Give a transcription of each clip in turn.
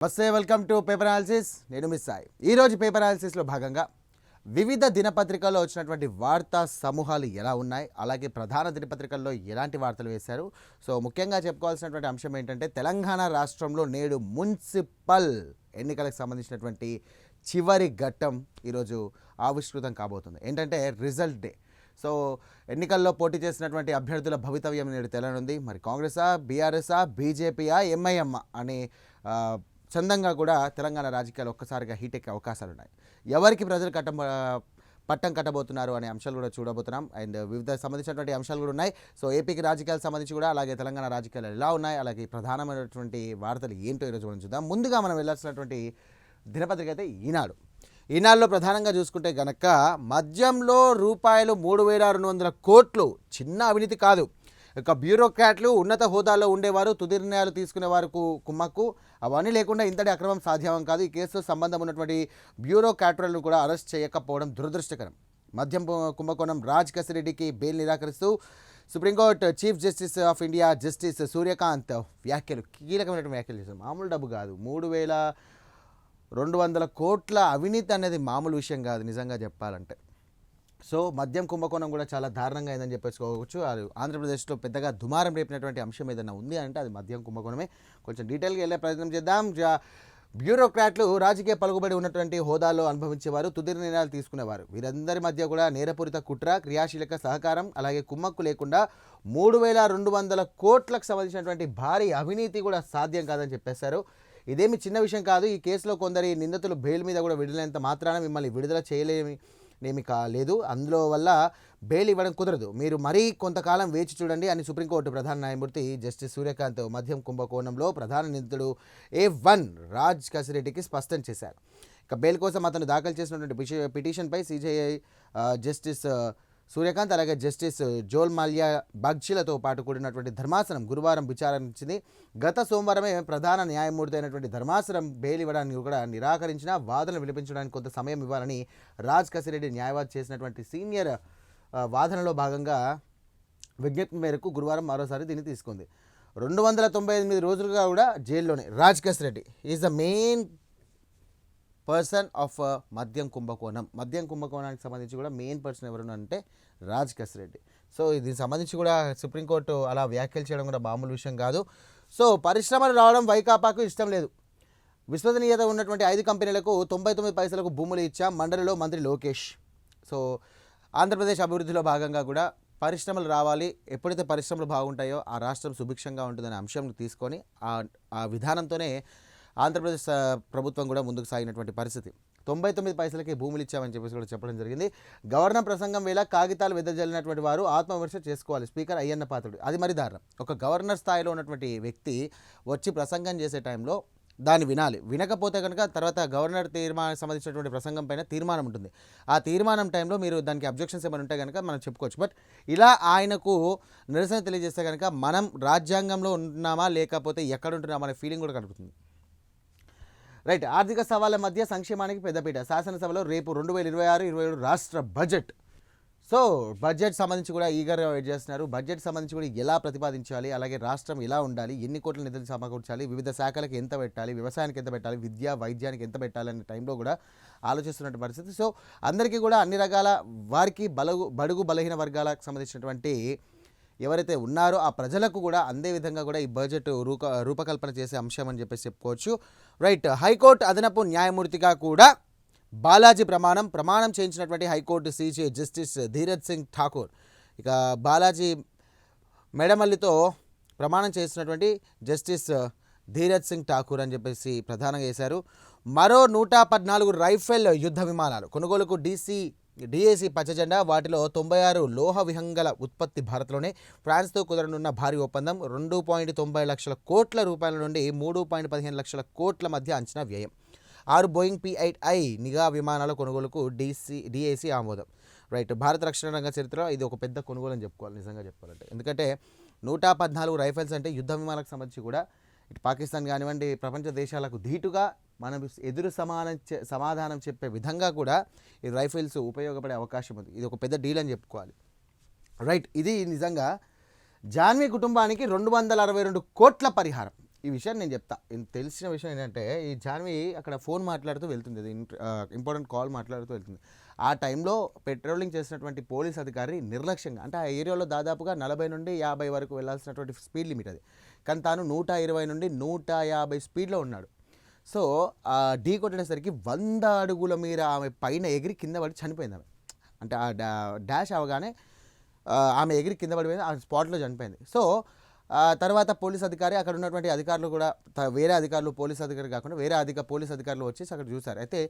నమస్తే, welcome to paper analysis. నేను miss Sai. ఈరోజు పేపర్ అనాలిసిస్లో భాగంగా వివిధ దినపత్రికల్లో వచ్చినటువంటి వార్తా సమూహాలు ఎలా ఉన్నాయి, అలాగే ప్రధాన దినపత్రికల్లో ఎలాంటి వార్తలు వేశారు. సో ముఖ్యంగా చెప్పుకోవాల్సినటువంటి అంశం ఏంటంటే తెలంగాణ రాష్ట్రంలో నేడు మున్సిపల్ ఎన్నికలకు సంబంధించినటువంటి చివరి ఘట్టం ఈరోజు ఆవిష్కృతం కాబోతుంది. ఏంటంటే రిజల్ట్ డే. సో ఎన్నికల్లో పోటీ చేసినటువంటి అభ్యర్థుల భవితవ్యం నేడు తెలనుంది. మరి కాంగ్రెసా, బీఆర్ఎస్ఆ, బీజేపీయా, ఎంఐఎం అనే చందంగా కూడా తెలంగాణ రాజకీయాలు ఒక్కసారిగా హీట్ ఎక్కే అవకాశాలు ఉన్నాయి. ఎవరికి ప్రజలు పట్టం కట్టబోతున్నారు అనే అంశాలు కూడా చూడబోతున్నాం. అండ్ వివిధ సంబంధించినటువంటి అంశాలు కూడా ఉన్నాయి. సో ఏపీకి రాజకీయాలకు సంబంధించి కూడా, అలాగే తెలంగాణ రాజకీయాలు ఎలా ఉన్నాయి, అలాగే ప్రధానమైనటువంటి వార్తలు ఏంటో ఈరోజు మనం చూద్దాం. ముందుగా మనం వెళ్ళాల్సినటువంటి దినపత్రిక అయితే ఈనాడులో ప్రధానంగా చూసుకుంటే గనక మద్యంలో రూపాయలు 3,200 కోట్లు చిన్న అవినీతి కాదు. ఇక బ్యూరోక్రాట్లు, ఉన్నత హోదాలో ఉండేవారు, తుది నిర్ణయాలు తీసుకునేవారు కుమ్మక్కు, అవన్నీ లేకుండా ఇంతటి అక్రమం సాధ్యం కాదు. ఈ కేసుతో సంబంధం ఉన్నటువంటి బ్యూరోక్రాట్లను కూడా అరెస్ట్ చేయకపోవడం దురదృష్టకరం. మద్యం కుంభకోణం రాజ్ కసిరెడ్డికి బెయిల్ నిరాకరిస్తూ supreme court chief justice of India justice Surya Kant కీలకమైనటువంటి వ్యాఖ్యలు చేశారు. మామూలు డబ్బు కాదు, 3,200 కోట్ల అవినీతి అనేది మామూలు విషయం కాదు నిజంగా చెప్పాలంటే. సో మద్యం కుంభకోణం కూడా చాలా దారుణంగా అయిందని చెప్పేసుకోవచ్చు. అది ఆంధ్రప్రదేశ్లో పెద్దగా దుమారం రేపినటువంటి అంశం ఏదైనా ఉంది అంటే అది మద్యం కుంభకోణమే. కొంచెం డీటెయిల్గా వెళ్ళే ప్రయత్నం చేద్దాం. బ్యూరోక్రాట్లు రాజకీయ పలుకుబడి ఉన్నటువంటి హోదాలో అనుభవించేవారు, తుది నిర్ణయాలు తీసుకునేవారు. వీరందరి మధ్య కూడా నేరపూరిత కుట్ర, క్రియాశీలక సహకారం, అలాగే కుమ్మక్కు లేకుండా 3,200 కోట్లకు సంబంధించినటువంటి భారీ అవినీతి కూడా సాధ్యం కాదని చెప్పేశారు. ఇదేమి చిన్న విషయం కాదు. ఈ కేసులో కొందరి నిందితులు బెయిల్ మీద కూడా విడుదలైనంత మాత్రాన మిమ్మల్ని విడుదల చేయలేమి కాలేదు. అందులో వల్ల బెయిల్ ఇవ్వడం కుదరదు. మీరు మరీ కొంతకాలం వేచి చూడండి అని సుప్రీంకోర్టు ప్రధాన న్యాయమూర్తి జస్టిస్ సూర్యకాంత్ మద్యం కుంభకోణంలో ప్రధాన నిందితుడు A1 రాజ్ కసిరెడ్డికి స్పష్టం చేశారు. ఇక బెయిల్ కోసం అతను దాఖలు చేసినటువంటి పిటిషన్పై సిజేఐ జస్టిస్ సూర్యకాంత్, అలాగే జస్టిస్ జోల్ మాల్యా బాగ్చిలతో పాటు కూడినటువంటి ధర్మాసనం గురువారం విచారించింది. గత సోమవారమే ప్రధాన న్యాయమూర్తి అయినటువంటి ధర్మాసనం బెయిల్ ఇవ్వడానికి కూడా నిరాకరించిన, వాదనలు వినిపించడానికి కొంత సమయం ఇవ్వాలని రాజ్ కసిరెడ్డి న్యాయవాది చేసినటువంటి సీనియర్ వాదనలో భాగంగా విజ్ఞప్తి మేరకు గురువారం మరోసారి దీన్ని తీసుకుంది. 298 రోజులుగా కూడా జైల్లోనే Raj Kasireddy is the main person of మద్యం కుంభకోణానికి సంబంధించి కూడా మెయిన్ పర్సన్ ఎవరు అంటే రాజ్ కసిరెడ్డి. సో దీనికి సంబంధించి కూడా సుప్రీంకోర్టు అలా వ్యాఖ్యలు చేయడం కూడా మామూలు విషయం కాదు. సో పరిశ్రమలు రావడం వైకాపాకు ఇష్టం లేదు. విశ్వసనీయత ఉన్నటువంటి 5 కంపెనీలకు 99 పైసలకు భూములు ఇచ్చాం మండలిలో మంత్రి లోకేష్. సో ఆంధ్రప్రదేశ్ అభివృద్ధిలో భాగంగా కూడా పరిశ్రమలు రావాలి, ఎప్పుడైతే పరిశ్రమలు బాగుంటాయో ఆ రాష్ట్రం సుభిక్షంగా ఉంటుందనే అంశం తీసుకొని ఆ విధానంతోనే ఆంధ్రప్రదేశ్ ప్రభుత్వం కూడా ముందుకు సాగినటువంటి పరిస్థితి. 99 పైసలకి భూములు ఇచ్చామని చెప్పేసి కూడా చెప్పడం జరిగింది. గవర్నర్ ప్రసంగం వేళ కాగితాలు వెదజల్లినటువంటి వారు ఆత్మవిమర్శ చేసుకోవాలి, స్పీకర్ అయ్యన్న పాత్రుడు. అది మరి దారుణం. ఒక గవర్నర్ స్థాయిలో ఉన్నటువంటి వ్యక్తి వచ్చి ప్రసంగం చేసే టైంలో దాన్ని వినాలి. వినకపోతే కనుక తర్వాత గవర్నర్ సంబంధించినటువంటి ప్రసంగం పైన తీర్మానం ఉంటుంది. ఆ తీర్మానం టైంలో మీరు దానికి అబ్జెక్షన్స్ ఏమైనా ఉంటే కనుక మనం చెప్పుకోవచ్చు. బట్ ఇలా ఆయనకు నిరసన తెలియజేస్తే కనుక మనం రాజ్యాంగంలో ఉంటున్నామా లేకపోతే ఎక్కడ ఉంటున్నామా అనే ఫీలింగ్ కూడా కలుగుతుంది. రైట్. ఆర్థిక సవాళ్ళ మధ్య సంక్షేమానికి పెద్దపీట. శాసనసభలో రేపు 2026-27 రాష్ట్ర బడ్జెట్. సో బడ్జెట్ సంబంధించి కూడా ఈగర్గా వెయిట్ చేస్తున్నారు. బడ్జెట్ సంబంధించి కూడా ఎలా ప్రతిపాదించాలి, అలాగే రాష్ట్రం ఎలా ఉండాలి, ఎన్ని కోట్ల నిధులు సమకూర్చాలి, వివిధ శాఖలకు ఎంత పెట్టాలి, వ్యవసాయానికి ఎంత పెట్టాలి, విద్య వైద్యానికి ఎంత పెట్టాలి అనే టైంలో కూడా ఆలోచిస్తున్న పరిస్థితి. సో అందరికీ కూడా అన్ని రకాల వారికి బడుగు బలహీన వర్గాలకు సంబంధించినటువంటి ఎవరైతే ఉన్నారో ఆ ప్రజలకు కూడా అందే విధంగా కూడా ఈ బడ్జెట్ రూపకల్పన చేసే అంశం అని చెప్పేసి చెప్పుకోవచ్చు. రైట్. హైకోర్టు అదనపు న్యాయమూర్తిగా కూడా బాలాజీ ప్రమాణం చేయించినటువంటి high court CJ justice Dhiraj Singh Thakur. ఇక బాలాజీ మెడమల్లితో ప్రమాణం చేసినటువంటి జస్టిస్ ధీరజ్ సింగ్ ఠాకూర్ అని చెప్పేసి ప్రధానంగా చేశారు. మరో 114 రైఫెల్ యుద్ధ విమానాలు కొనుగోలుకు డిఏసీ పచ్చజెండా. వాటిలో 96 లోహ విహంగల ఉత్పత్తి భారత్లోనే. ఫ్రాన్స్తో కుదరనున్న భారీ ఒప్పందం. 2.90 లక్షల కోట్ల రూపాయల నుండి 3.15 లక్షల కోట్ల మధ్య అంచనా వ్యయం. 6 బోయింగ్ P-8I నిఘా విమానాల కొనుగోలుకు డిఏసీ ఆమోదం. రైట్. భారత రక్షణ రంగ చరిత్రలో ఇది ఒక పెద్ద కొనుగోలు అని చెప్పుకోవాలి నిజంగా చెప్పాలంటే. ఎందుకంటే 114 రైఫిల్స్ అంటే యుద్ధ విమానాలకు సంబంధించి కూడా ఇటు పాకిస్తాన్ కానివ్వండి, ప్రపంచ దేశాలకు ధీటుగా మనం ఎదురు సమాధానం చెప్పే విధంగా కూడా ఈ రైఫిల్స్ ఉపయోగపడే అవకాశం ఉంది. ఇది ఒక పెద్ద డీల్ అని చెప్పుకోవాలి. రైట్. ఇది నిజంగా జాన్వీ కుటుంబానికి 262 కోట్ల పరిహారం. ఈ విషయాన్ని నేను చెప్తా. తెలిసిన విషయం ఏంటంటే ఈ జాన్వి అక్కడ ఫోన్ మాట్లాడుతూ వెళ్తుంది. అది ఇంపార్టెంట్ కాల్ మాట్లాడుతూ వెళ్తుంది. ఆ టైంలో పెట్రోలింగ్ చేసినటువంటి పోలీస్ అధికారి నిర్లక్ష్యంగా, అంటే ఆ ఏరియాలో దాదాపుగా 40 నుండి 50 వరకు వెళ్ళాల్సినటువంటి స్పీడ్ లిమిట్ అది. కానీ తాను 120 నుండి 150 స్పీడ్లో ఉన్నాడు. సో ఢీ కొట్టినసరికి 100 అడుగుల మీద ఆమె పైన ఎగిరి కింద పడి చనిపోయింది ఆమె. అంటే ఆ డాష్ అవగానే ఆమె ఎగిరి కింద పడిపోయింది, ఆ స్పాట్లో చనిపోయింది. సో తర్వాత పోలీస్ అధికారి, అక్కడ ఉన్నటువంటి అధికారులు కూడా వేరే అధికారులు, పోలీస్ అధికారి కాకుండా వేరే పోలీస్ అధికారులు వచ్చేసి అక్కడ చూశారు. అయితే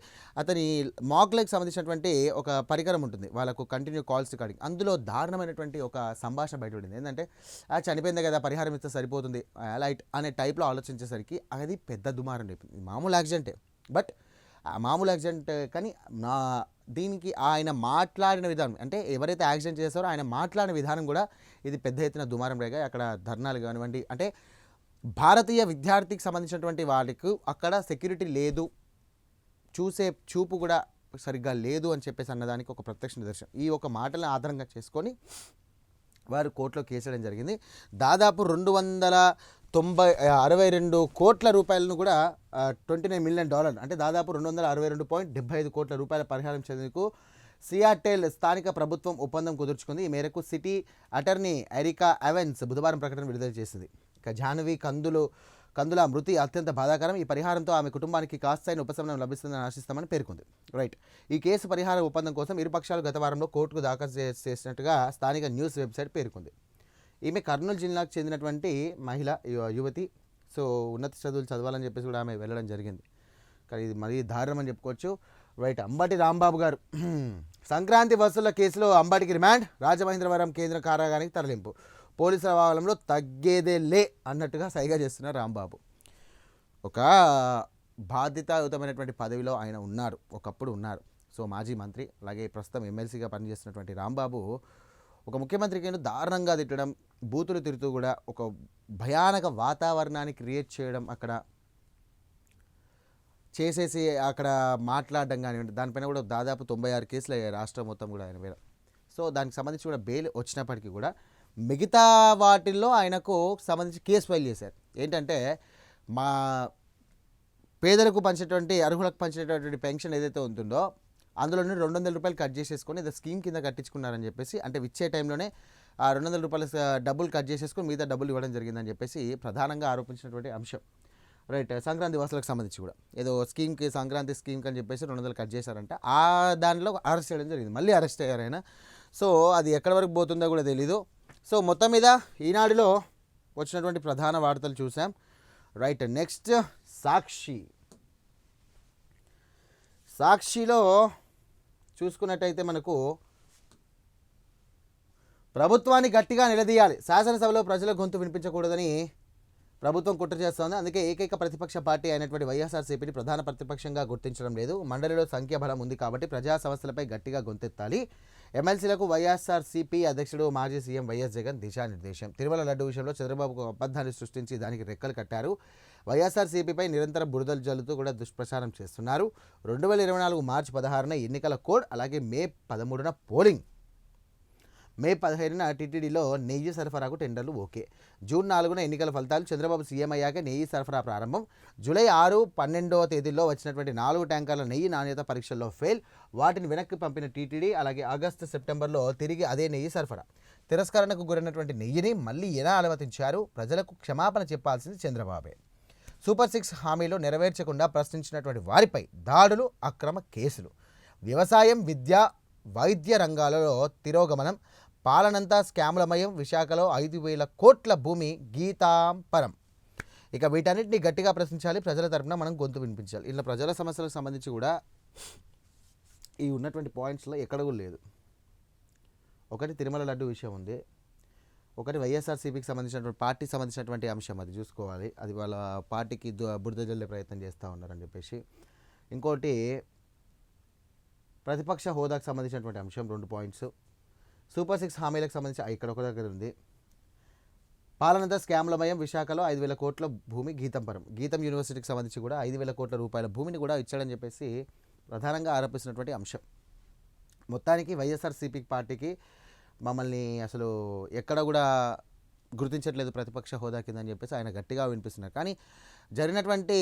అతని మాక్లెక్ సంబంధించినటువంటి ఒక పరికరం ఉంటుంది వాళ్ళకు, కంటిన్యూ కాల్స్ రికార్డింగ్. అందులో దారుణమైనటువంటి ఒక సంభాషణ బయటపడింది. ఏంటంటే చనిపోయింది కదా, పరిహారం ఇస్తే సరిపోతుంది లైట్ అనే టైప్లో ఆలోచించేసరికి అది పెద్ద దుమారం రేపింది. మామూలు యాక్సిడెంటే, బట్ మామూలు యాక్సిడెంట్ కానీ దీనికి ఆయన మాట్లాడిన విధానం, అంటే ఎవరైతే యాక్సిడెంట్ చేస్తారో ఆయన మాట్లాడిన విధానం కూడా ఇది పెద్ద ఎత్తున దుమారం రేగా. అక్కడ ధర్నాలు కానివ్వండి, అంటే భారతీయ విద్యార్థికి సంబంధించినటువంటి వాళ్ళకు అక్కడ సెక్యూరిటీ లేదు, చూసే చూపు కూడా సరిగ్గా లేదు అని చెప్పేసి అన్నదానికి ఒక ప్రత్యక్ష నిదర్శనం. ఈ ఒక మాటలను ఆధారంగా చేసుకొని వారు కోర్టులో కేసు వేయడం జరిగింది. దాదాపు 262 కోట్ల రూపాయలను కూడా $29 మిలియన్, అంటే దాదాపు 262.75 కోట్ల రూపాయల పరిహారం చెందేందుకు సియాటెల్ స్థానిక ప్రభుత్వం ఒప్పందం కుదుర్చుకుంది. ఈ మేరకు సిటీ అటర్నీ ఎరికా ఎవెన్స్ బుధవారం ప్రకటన విడుదల చేసింది. ఇక జాహ్నవి కందుల మృతి అత్యంత బాధాకరం. ఈ పరిహారంతో ఆమె కుటుంబానికి కాస్తైన ఉపశమనం లభిస్తుందని ఆశిస్తామని పేర్కొంది. రైట్, ఈ కేసు పరిహార ఒప్పందం కోసం ఇరుపక్షాలు గత వారంలో కోర్టుకు దాఖలు చేసినట్టుగా స్థానిక న్యూస్ వెబ్సైట్ పేర్కొంది. ఈమె కర్నూలు జిల్లాకు చెందినటువంటి మహిళ, యువతి. సో ఉన్నత చదువులు చదవాలని చెప్పేసి కూడా ఆమె వెళ్ళడం జరిగింది. కానీ ఇది మరీ దారుణం అని చెప్పుకోవచ్చు. రైట్, అంబటి రాంబాబు గారు సంక్రాంతి వసూళ్ల కేసులో అంబటికి రిమాండ్, రాజమహేంద్రవరం కేంద్ర కారాగారానికి తరలింపు. పోలీసుల వాహనంలో తగ్గేదే లే అన్నట్టుగా సైగా చేస్తున్నారు రాంబాబు. ఒక బాధ్యతాయుతమైనటువంటి పదవిలో ఆయన ఉన్నారు, ఒకప్పుడు ఉన్నారు. సో మాజీ మంత్రి, అలాగే ప్రస్తుతం ఎమ్మెల్సీగా పనిచేస్తున్నటువంటి రాంబాబు ఒక ముఖ్యమంత్రికి దారుణంగా తిట్టడం, బూతులు తిరుగుతూ కూడా ఒక భయానక వాతావరణాన్ని క్రియేట్ చేయడం, అక్కడ చేసేసి అక్కడ మాట్లాడడం కానివ్వండి, దానిపైన కూడా దాదాపు 96 కేసులు అయ్యాయి రాష్ట్రం మొత్తం కూడా ఆయన మీద. సో దానికి సంబంధించి కూడా బెయిల్ వచ్చినప్పటికీ కూడా మిగతా వాటిల్లో ఆయనకు సంబంధించి కేసు ఫైల్ చేశారు. ఏంటంటే మా పేదలకు పంచేటువంటి, అర్హులకు పంచేటటువంటి పెన్షన్ ఏదైతే ఉంటుందో అందులో నుండి 200 రూపాయలు కట్ చేసేసుకొని ఇది స్కీమ్ కింద కట్టించుకున్నారని చెప్పేసి, అంటే ఇచ్చే టైంలోనే ఆ 200 రూపాయల డబ్బులు కట్ చేసేసుకొని మిగతా డబ్బులు ఇవ్వడం జరిగిందని చెప్పేసి ప్రధానంగా ఆరోపించినటువంటి అంశం. రైట్, సంక్రాంతి వాసులకు సంబంధించి కూడా ఏదో స్కీమ్కి, సంక్రాంతి స్కీమ్కి అని చెప్పేసి 200 కట్ చేశారంట. ఆ దానిలో అరెస్ట్ చేయడం జరిగింది, మళ్ళీ అరెస్ట్ అయ్యారు ఆయన. సో అది ఎక్కడి వరకు పోతుందో కూడా తెలీదు. సో మొత్తం మీద ఈనాడులో వచ్చినటువంటి ప్రధాన వార్తలు చూసాం. రైట్, నెక్స్ట్ సాక్షిలో చూసుకున్నట్టయితే మనకు ప్రభుత్వాన్ని గట్టిగా నిలదీయాలి, శాసనసభలో ప్రజల గొంతు వినిపించకూడదని ప్రభుత్వం కుట్ర చేస్తోంది. అందుకే ఏకైక ప్రతిపక్ష పార్టీ అయినటువంటి వైఎస్ఆర్సీపీని ప్రధాన ప్రతిపక్షంగా గుర్తించడం లేదు. మండలిలో సంఖ్యాబలం ఉంది కాబట్టి ప్రజా సమస్యలపై గట్టిగా గొంతెత్తాలి. ఎమ్మెల్సీలకు వైఎస్ఆర్సీపీ అధ్యక్షుడు మాజీ సీఎం వైఎస్ జగన్ దిశానిర్దేశం. తిరుమల లడ్డు విషయంలో చంద్రబాబుకు అబద్ధాన్ని సృష్టించి దానికి రెక్కలు కట్టారు. వైఎస్ఆర్సీపీపై నిరంతరం బురదలు జల్లుతూ కూడా దుష్ప్రచారం చేస్తున్నారు. 2024 మార్చి 16న ఎన్నికల కోడ్, అలాగే మే 13న పోలింగ్, మే 15న టీటీడీలో నెయ్యి సరఫరాకు టెండర్లు ఓకే. జూన్ 4న ఎన్నికల ఫలితాలు, చంద్రబాబు సీఎం అయ్యాక నెయ్యి సరఫరా ప్రారంభం. జూలై 6, 12వ తేదీల్లో వచ్చినటువంటి 4 ట్యాంకర్ల నెయ్యి నాణ్యత పరీక్షల్లో ఫెయిల్, వాటిని వెనక్కి పంపిన టీటీడీ. అలాగే ఆగస్టు, సెప్టెంబర్లో తిరిగి అదే నెయ్యి సరఫరా. తిరస్కరణకు గురైనటువంటి నెయ్యిని మళ్ళీ ఎలా అనుమతించారు? ప్రజలకు క్షమాపణ చెప్పాల్సింది చంద్రబాబే. సూపర్ 6 హామీలు నెరవేర్చకుండా ప్రశ్నించినటువంటి వారిపై దాడులు, అక్రమ కేసులు. వ్యవసాయం, విద్య, వైద్య రంగాలలో తిరోగమనం, పాలనంతా స్కాములమయం. విశాఖలో 5,000 కోట్ల భూమి గీతాంపరం. ఇక వీటన్నిటిని గట్టిగా ప్రశ్నించాలి, ప్రజల తరపున మనం గొంతు వినిపించాలి. ఇలా ప్రజల సమస్యలకు సంబంధించి కూడా ఈ ఉన్నటువంటి పాయింట్స్లో ఎక్కడ కూడా లేదు. ఒకటి తిరుమల లడ్డు విషయం ఉంది, ఒకటి వైఎస్ఆర్సీపీకి సంబంధించినటువంటి పార్టీకి సంబంధించినటువంటి అంశం, అది చూసుకోవాలి. అది వాళ్ళ పార్టీకి బురద జల్లే ప్రయత్నం చేస్తూ ఉన్నారని చెప్పేసి. ఇంకోటి ప్రతిపక్ష హోదాకు సంబంధించినటువంటి అంశం, 2 పాయింట్స్. సూపర్ 6 హామీలకు సంబంధించి ఇక్కడ ఒక దగ్గర ఉంది. పాలనంతా స్కామ్లమయం, విశాఖలో 5,000 కోట్ల భూమి గీతంపరం. గీతం యూనివర్సిటీకి సంబంధించి కూడా 5,000 కోట్ల రూపాయల భూమిని కూడా ఇచ్చాడని చెప్పేసి ప్రధానంగా ఆరోపిస్తున్నటువంటి అంశం. మొత్తానికి వైఎస్ఆర్సీపీ పార్టీకి మమ్మల్ని అసలు ఎక్కడ కూడా గుర్తించట్లేదు ప్రతిపక్ష హోదా కింద అని చెప్పేసి ఆయన గట్టిగా వినిపిస్తున్నారు. కానీ జరిగినటువంటి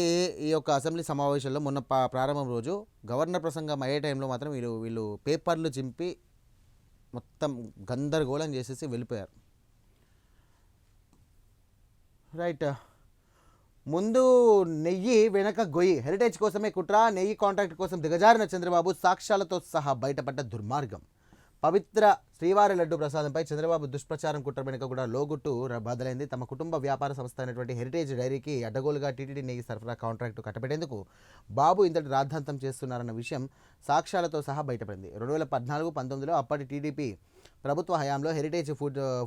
ఈ యొక్క అసెంబ్లీ సమావేశంలో మొన్న ప్రారంభం రోజు గవర్నర్ ప్రసంగం అయ్యే టైంలో మాత్రం వీళ్ళు పేపర్లు చింపి మొత్తం గందరగోళం చేసేసి వెళ్ళిపోయారు. రైట్, ముందు నెయ్యి వెనక గొయ్యి, హెరిటేజ్ కోసమే కుట్ర, నెయ్యి కాంట్రాక్ట్ కోసం దిగజారిన చంద్రబాబు, సాక్ష్యాలతో సహా బయటపడ్డ దుర్మార్గం. పవిత్ర శ్రీవారి లడ్డు ప్రసాదంపై చంద్రబాబు దుష్ప్రచారం కుట్ర వెనుక కూడా లోగుట్టు బదలైంది. తమ కుటుంబ వ్యాపార సంస్థ అయినటువంటి హెరిటేజ్ డైరీకి అడ్డగోలుగా టీటీడీ నెయ్యి సరఫరా కాంట్రాక్టు కట్టబెట్టేందుకు బాబు ఇంతటి రాద్ధాంతం చేస్తున్నారన్న విషయం సాక్ష్యాలతో సహా బయటపడింది. 2014-19లో అప్పటి టీడీపీ ప్రభుత్వ హయాంలో హెరిటేజ్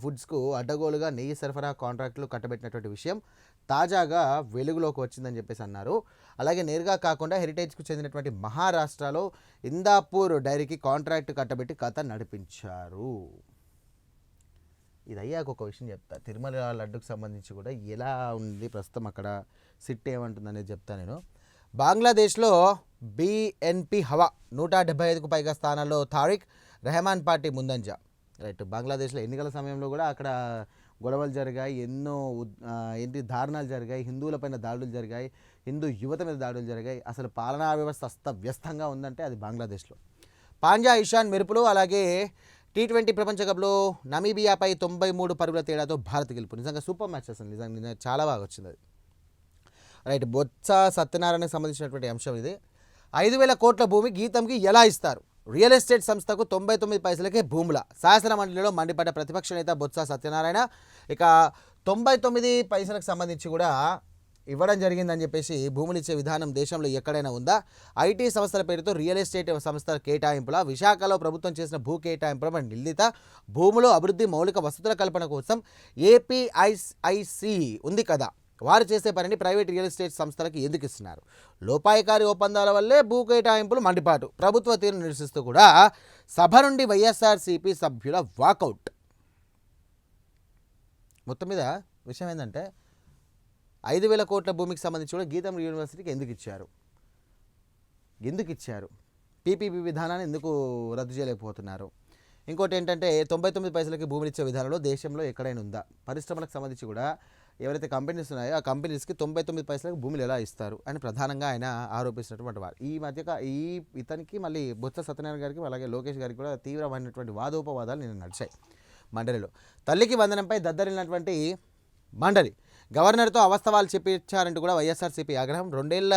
ఫుడ్స్కు అడ్డగోలుగా నెయ్యి సరఫరా కాంట్రాక్టులు కట్టబెట్టినటువంటి విషయం తాజాగా వెలుగులోకి వచ్చిందని చెప్పేసి అన్నారు. అలాగే నేరుగా కాకుండా హెరిటేజ్కు చెందినటువంటి మహారాష్ట్రలో ఇందాపూర్ డైరీకి కాంట్రాక్ట్ కట్టబెట్టి కథ నడిపించారు. ఇది అయ్యాక ఒక విషయం చెప్తా, తిరుమల లడ్డుకు సంబంధించి కూడా ఎలా ఉంది ప్రస్తుతం అక్కడ సిట్ ఏమంటుంది అనేది చెప్తా నేను. బంగ్లాదేశ్లో బీఎన్పీ హవా, 175కు పైగా స్థానాల్లో తారిక్ రెహమాన్ పార్టీ ముందంజ. రైట్, బంగ్లాదేశ్లో ఎన్నికల సమయంలో కూడా అక్కడ గొడవలు జరిగాయి, ఎన్నో దారుణాలు జరిగాయి, హిందువులపైన దాడులు జరిగాయి, హిందూ యువత మీద దాడులు జరిగాయి. అసలు పాలనా వ్యవస్థ అస్తవ్యస్తంగా ఉందంటే అది బంగ్లాదేశ్లో. పాంజా ఇషాన్ మెరుపులు. అలాగే T20 ప్రపంచ కప్లో నమీబియాపై 93 పరుగుల తేడాతో భారత్ గెలుపు. నిజంగా సూపర్ మ్యాచ్ అసలు, నిజంగా చాలా బాగా వచ్చింది అది. రైట్, బొత్స సత్యనారాయణకు సంబంధించినటువంటి అంశం ఇది. 5,000 కోట్ల భూమి గీతంకి ఎలా ఇస్తారు? రియల్ ఎస్టేట్ సంస్థకు 99 పైసలకే భూముల. శాసన మండలిలో మండిపడ్డ ప్రతిపక్ష నేత బొత్స సత్యనారాయణ ఇక 99 పైసలకు సంబంధించి కూడా ఇవ్వడం జరిగిందని చెప్పేసి భూములు ఇచ్చే విధానం దేశంలో ఎక్కడైనా ఉందా? ఐటీ సంస్థల పేరుతో రియల్ ఎస్టేట్ సంస్థల కేటాయింపుల. విశాఖలో ప్రభుత్వం చేసిన భూ కేటాయింపుల నిందిత. భూములు అభివృద్ధి మౌలిక వసతుల కల్పన కోసం ఏపీఐఐసి ఉంది కదా, వారు చేసే పనిని ప్రైవేట్ రియల్ ఎస్టేట్ సంస్థలకు ఎందుకు ఇస్తున్నారు? లోపాయకారి ఒప్పందాల వల్లే భూ కేటాయింపులు మండిపాటు. ప్రభుత్వ తీరును నిరసిస్తూ కూడా సభ నుండి వైఎస్ఆర్సీపీ సభ్యుల వాకౌట్. మొత్తం మీద విషయం ఏంటంటే 5,000 కోట్ల భూమికి సంబంధించి కూడా గీతం యూనివర్సిటీకి ఎందుకు ఇచ్చారు? పీపీపీ విధానాన్ని ఎందుకు రద్దు చేయలేకపోతున్నారు? ఇంకోటి ఏంటంటే 99 పైసలకి భూములు ఇచ్చే విధానంలో దేశంలో ఎక్కడైనా ఉందా? పరిశ్రమలకు సంబంధించి కూడా ఎవరైతే కంపెనీస్ ఉన్నాయో ఆ కంపెనీస్కి 99 పైసలకు భూములు ఎలా ఇస్తారు అని ప్రధానంగా ఆయన ఆరోపిస్తున్నటువంటి వారు. ఈ మధ్య ఇతనికి మళ్ళీ బొత్స సత్యనారాయణ గారికి అలాగే లోకేష్ గారికి కూడా తీవ్రమైనటువంటి వాదోపవాదాలు నిన్న నడిచాయి మండలిలో. తల్లికి వందనంపై దద్దరిల్లినటువంటి మండలి గవర్నర్తో అవాస్తవాలు చెప్పించారంటూ కూడా వైఎస్ఆర్సీపీ ఆగ్రహం. 2 ఏళ్ల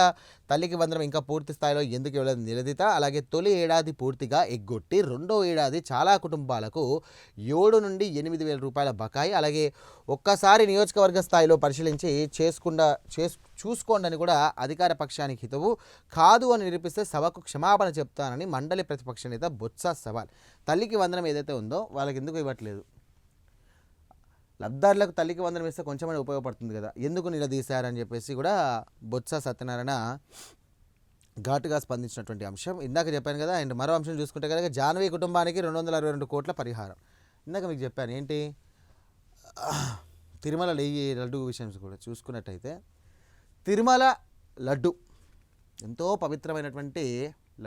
తల్లికి వందనం ఇంకా పూర్తి స్థాయిలో ఎందుకు ఇవ్వలేదు నిలదీత. అలాగే తొలి ఏడాది పూర్తిగా ఎగ్గొట్టి రెండో ఏడాది చాలా కుటుంబాలకు 7 నుండి 8 వేల రూపాయల బకాయి. అలాగే ఒక్కసారి నియోజకవర్గ స్థాయిలో పరిశీలించి చూసుకోండి అని కూడా అధికార పక్షానికి హితవు. కాదు అని నిరూపిస్తే సభకు క్షమాపణ చెప్తానని మండలి ప్రతిపక్ష నేత బొత్స సవాల్. తల్లికి వందనం ఏదైతే ఉందో వాళ్ళకి ఎందుకు ఇవ్వట్లేదు? లబ్ధారులకు తల్లికి వందనం ఇస్తే కొంచెమైనా ఉపయోగపడుతుంది కదా, ఎందుకు నిలదీశారని చెప్పేసి కూడా బొత్స సత్యనారాయణ ఘాటుగా స్పందించినటువంటి అంశం. ఇందాక చెప్పాను కదా. అండ్ మరో అంశం చూసుకుంటే కనుక జాహ్నవి కుటుంబానికి 262 కోట్ల పరిహారం. ఇందాక మీకు చెప్పాను ఏంటి, తిరుమల లడ్డు విషయం కూడా చూసుకున్నట్టయితే తిరుమల లడ్డు ఎంతో పవిత్రమైనటువంటి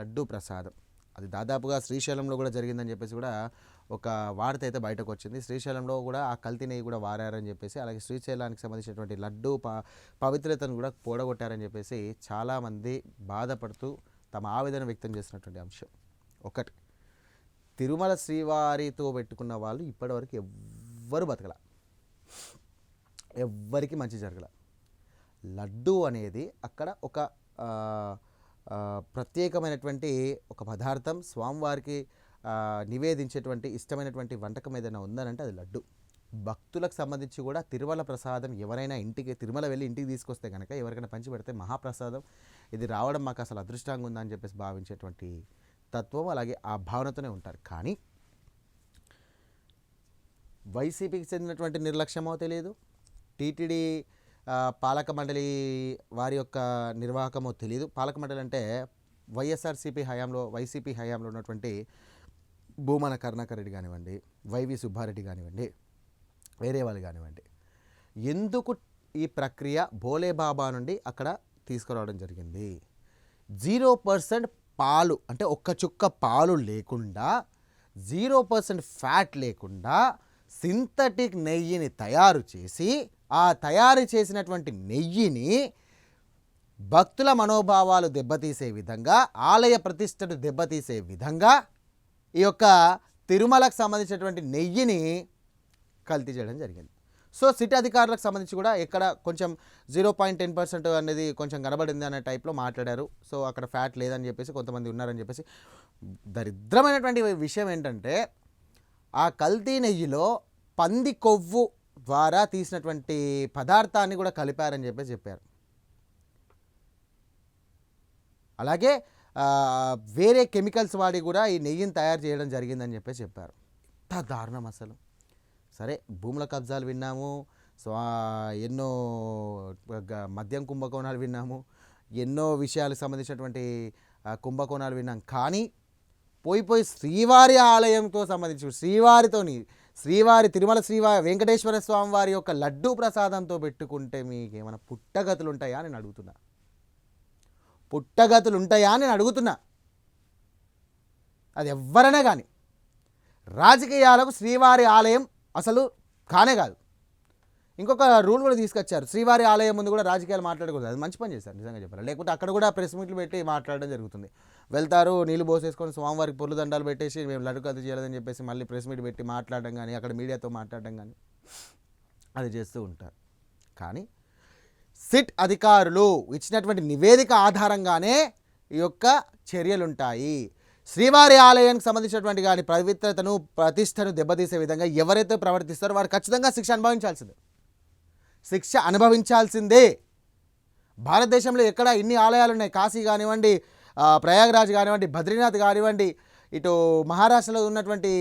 లడ్డు ప్రసాదం. అది దాదాపుగా శ్రీశైలంలో కూడా జరిగిందని చెప్పేసి కూడా ఒక వార్త అయితే బయటకు వచ్చింది. శ్రీశైలంలో కూడా ఆ కల్తీ నెయ్యి కూడా వారారని చెప్పేసి, అలాగే శ్రీశైలానికి సంబంధించినటువంటి లడ్డు పవిత్రతను కూడా పోడగొట్టారని చెప్పేసి చాలామంది బాధపడుతూ తమ ఆవేదన వ్యక్తం చేసినటువంటి అంశం. ఒకటి, తిరుమల శ్రీవారితో పెట్టుకున్న వాళ్ళు ఇప్పటివరకు ఎవ్వరు బతకల, ఎవ్వరికి మంచి జరగల. లడ్డు అనేది అక్కడ ఒక ప్రత్యేకమైనటువంటి ఒక పదార్థం, స్వామివారికి నివేదించేటువంటి ఇష్టమైనటువంటి వంటకం ఏదైనా ఉందనంటే అది లడ్డు. భక్తులకు సంబంధించి కూడా తిరుమల ప్రసాదం ఎవరైనా తిరుమల వెళ్ళి ఇంటికి తీసుకొస్తే కనుక ఎవరికైనా పంచి పెడితే మహాప్రసాదం ఇది రావడం మాకు అసలు అదృష్టంగా ఉందని చెప్పేసి భావించేటువంటి తత్వం, అలాగే ఆ భావనతోనే ఉంటారు. కానీ వైసీపీకి చెందినటువంటి నిర్లక్ష్యమో తెలియదు, టీటీడీ పాలక మండలి వారి యొక్క నిర్వాహకమో తెలియదు. పాలక మండలి అంటే వైఎస్ఆర్సీపీ హయాంలో వైసీపీ హయాంలో ఉన్నటువంటి భూమన కరుణాకర్ రెడ్డి కానివ్వండి, వైవి సుబ్బారెడ్డి కానివ్వండి, వేరే వాళ్ళు కానివ్వండి, ఎందుకు ఈ ప్రక్రియ భోలేబాబా నుండి అక్కడ తీసుకురావడం జరిగింది? 0% పాలు అంటే ఒక్క చుక్క పాలు లేకుండా, 0% ఫ్యాట్ లేకుండా సింథటిక్ నెయ్యిని తయారు చేసి ఆ తయారు చేసినటువంటి నెయ్యిని భక్తుల మనోభావాలు దెబ్బతీసే విధంగా, ఆలయ ప్రతిష్టను దెబ్బతీసే విధంగా ఈ యొక్క తిరుమలకు సంబంధించినటువంటి నెయ్యిని కల్తీ చేయడం జరిగింది. సో సిట్ అధికారులకు సంబంధించి కూడా ఎక్కడ కొంచెం 0.10% అనేది కొంచెం కనబడింది అనే టైప్లో మాట్లాడారు. సో అక్కడ ఫ్యాట్ లేదని చెప్పేసి కొంతమంది ఉన్నారని చెప్పేసి. దరిద్రమైనటువంటి విషయం ఏంటంటే ఆ కల్తీ నెయ్యిలో పంది కొవ్వు ద్వారా తీసినటువంటి పదార్థాన్ని కూడా కలిపారని చెప్పేసి చెప్పారు. అలాగే వేరే కెమికల్స్ వాడి కూడా ఈ నెయ్యిని తయారు చేయడం జరిగిందని చెప్పేసి చెప్పారు. ఎంత దారుణం అసలు. సరే, భూముల కబ్జాలు విన్నాము, ఎన్నో మద్యం కుంభకోణాలు విన్నాము, ఎన్నో విషయాలకు సంబంధించినటువంటి కుంభకోణాలు విన్నాం. కానీ పోయి శ్రీవారి ఆలయంతో సంబంధించి శ్రీవారి తిరుమల శ్రీవారి వెంకటేశ్వర స్వామి వారి యొక్క లడ్డూ ప్రసాదంతో పెట్టుకుంటే మీకు ఏమైనా పుట్టగతులు ఉంటాయా అని అడుగుతున్నా. పుట్టగతులు ఉంటాయా అని అడుగుతున్నా. అది ఎవరైనా కానీ రాజకీయాలకు శ్రీవారి ఆలయం అసలు కానే కాదు. ఇంకొక రూల్ కూడా తీసుకొచ్చారు, శ్రీవారి ఆలయం ముందు కూడా రాజకీయాలు మాట్లాడకూడదు. అది మంచి పని చేశారు నిజంగా చెప్పారు. లేకపోతే అక్కడ కూడా ప్రెస్ మీట్లు పెట్టి మాట్లాడడం జరుగుతుంది. వెళ్తారు, నీళ్ళు పోసేసుకొని స్వామివారికి పొర్లు దండాలు పెట్టేసి మేము లడ్డు కథ చేయలేదని చెప్పేసి మళ్ళీ ప్రెస్ మీట్ పెట్టి మాట్లాడడం కానీ, అక్కడ మీడియాతో మాట్లాడడం కానీ అది చేస్తూ ఉంటారు. కానీ సిట్ అధికారులు ఇచ్చినటువంటి నివేదిక ఆధారంగానే ఈ యొక్క చర్యలుంటాయి. శ్రీవారి ఆలయానికి సంబంధించినటువంటి కానీ పవిత్రతను ప్రతిష్టను దెబ్బతీసే విధంగా ఎవరైతే ప్రవర్తిస్తారో వారు ఖచ్చితంగా శిక్ష అనుభవించాల్సిందే. భారతదేశంలో ఎక్కడ ఇన్ని ఆలయాలు ఉన్నాయి, కాశీ కానివ్వండి, ప్రయాగ్రాజ్ కానివ్వండి, బద్రీనాథ్ కానివ్వండి, ఇటు మహారాష్ట్రలో ఉన్నటువంటి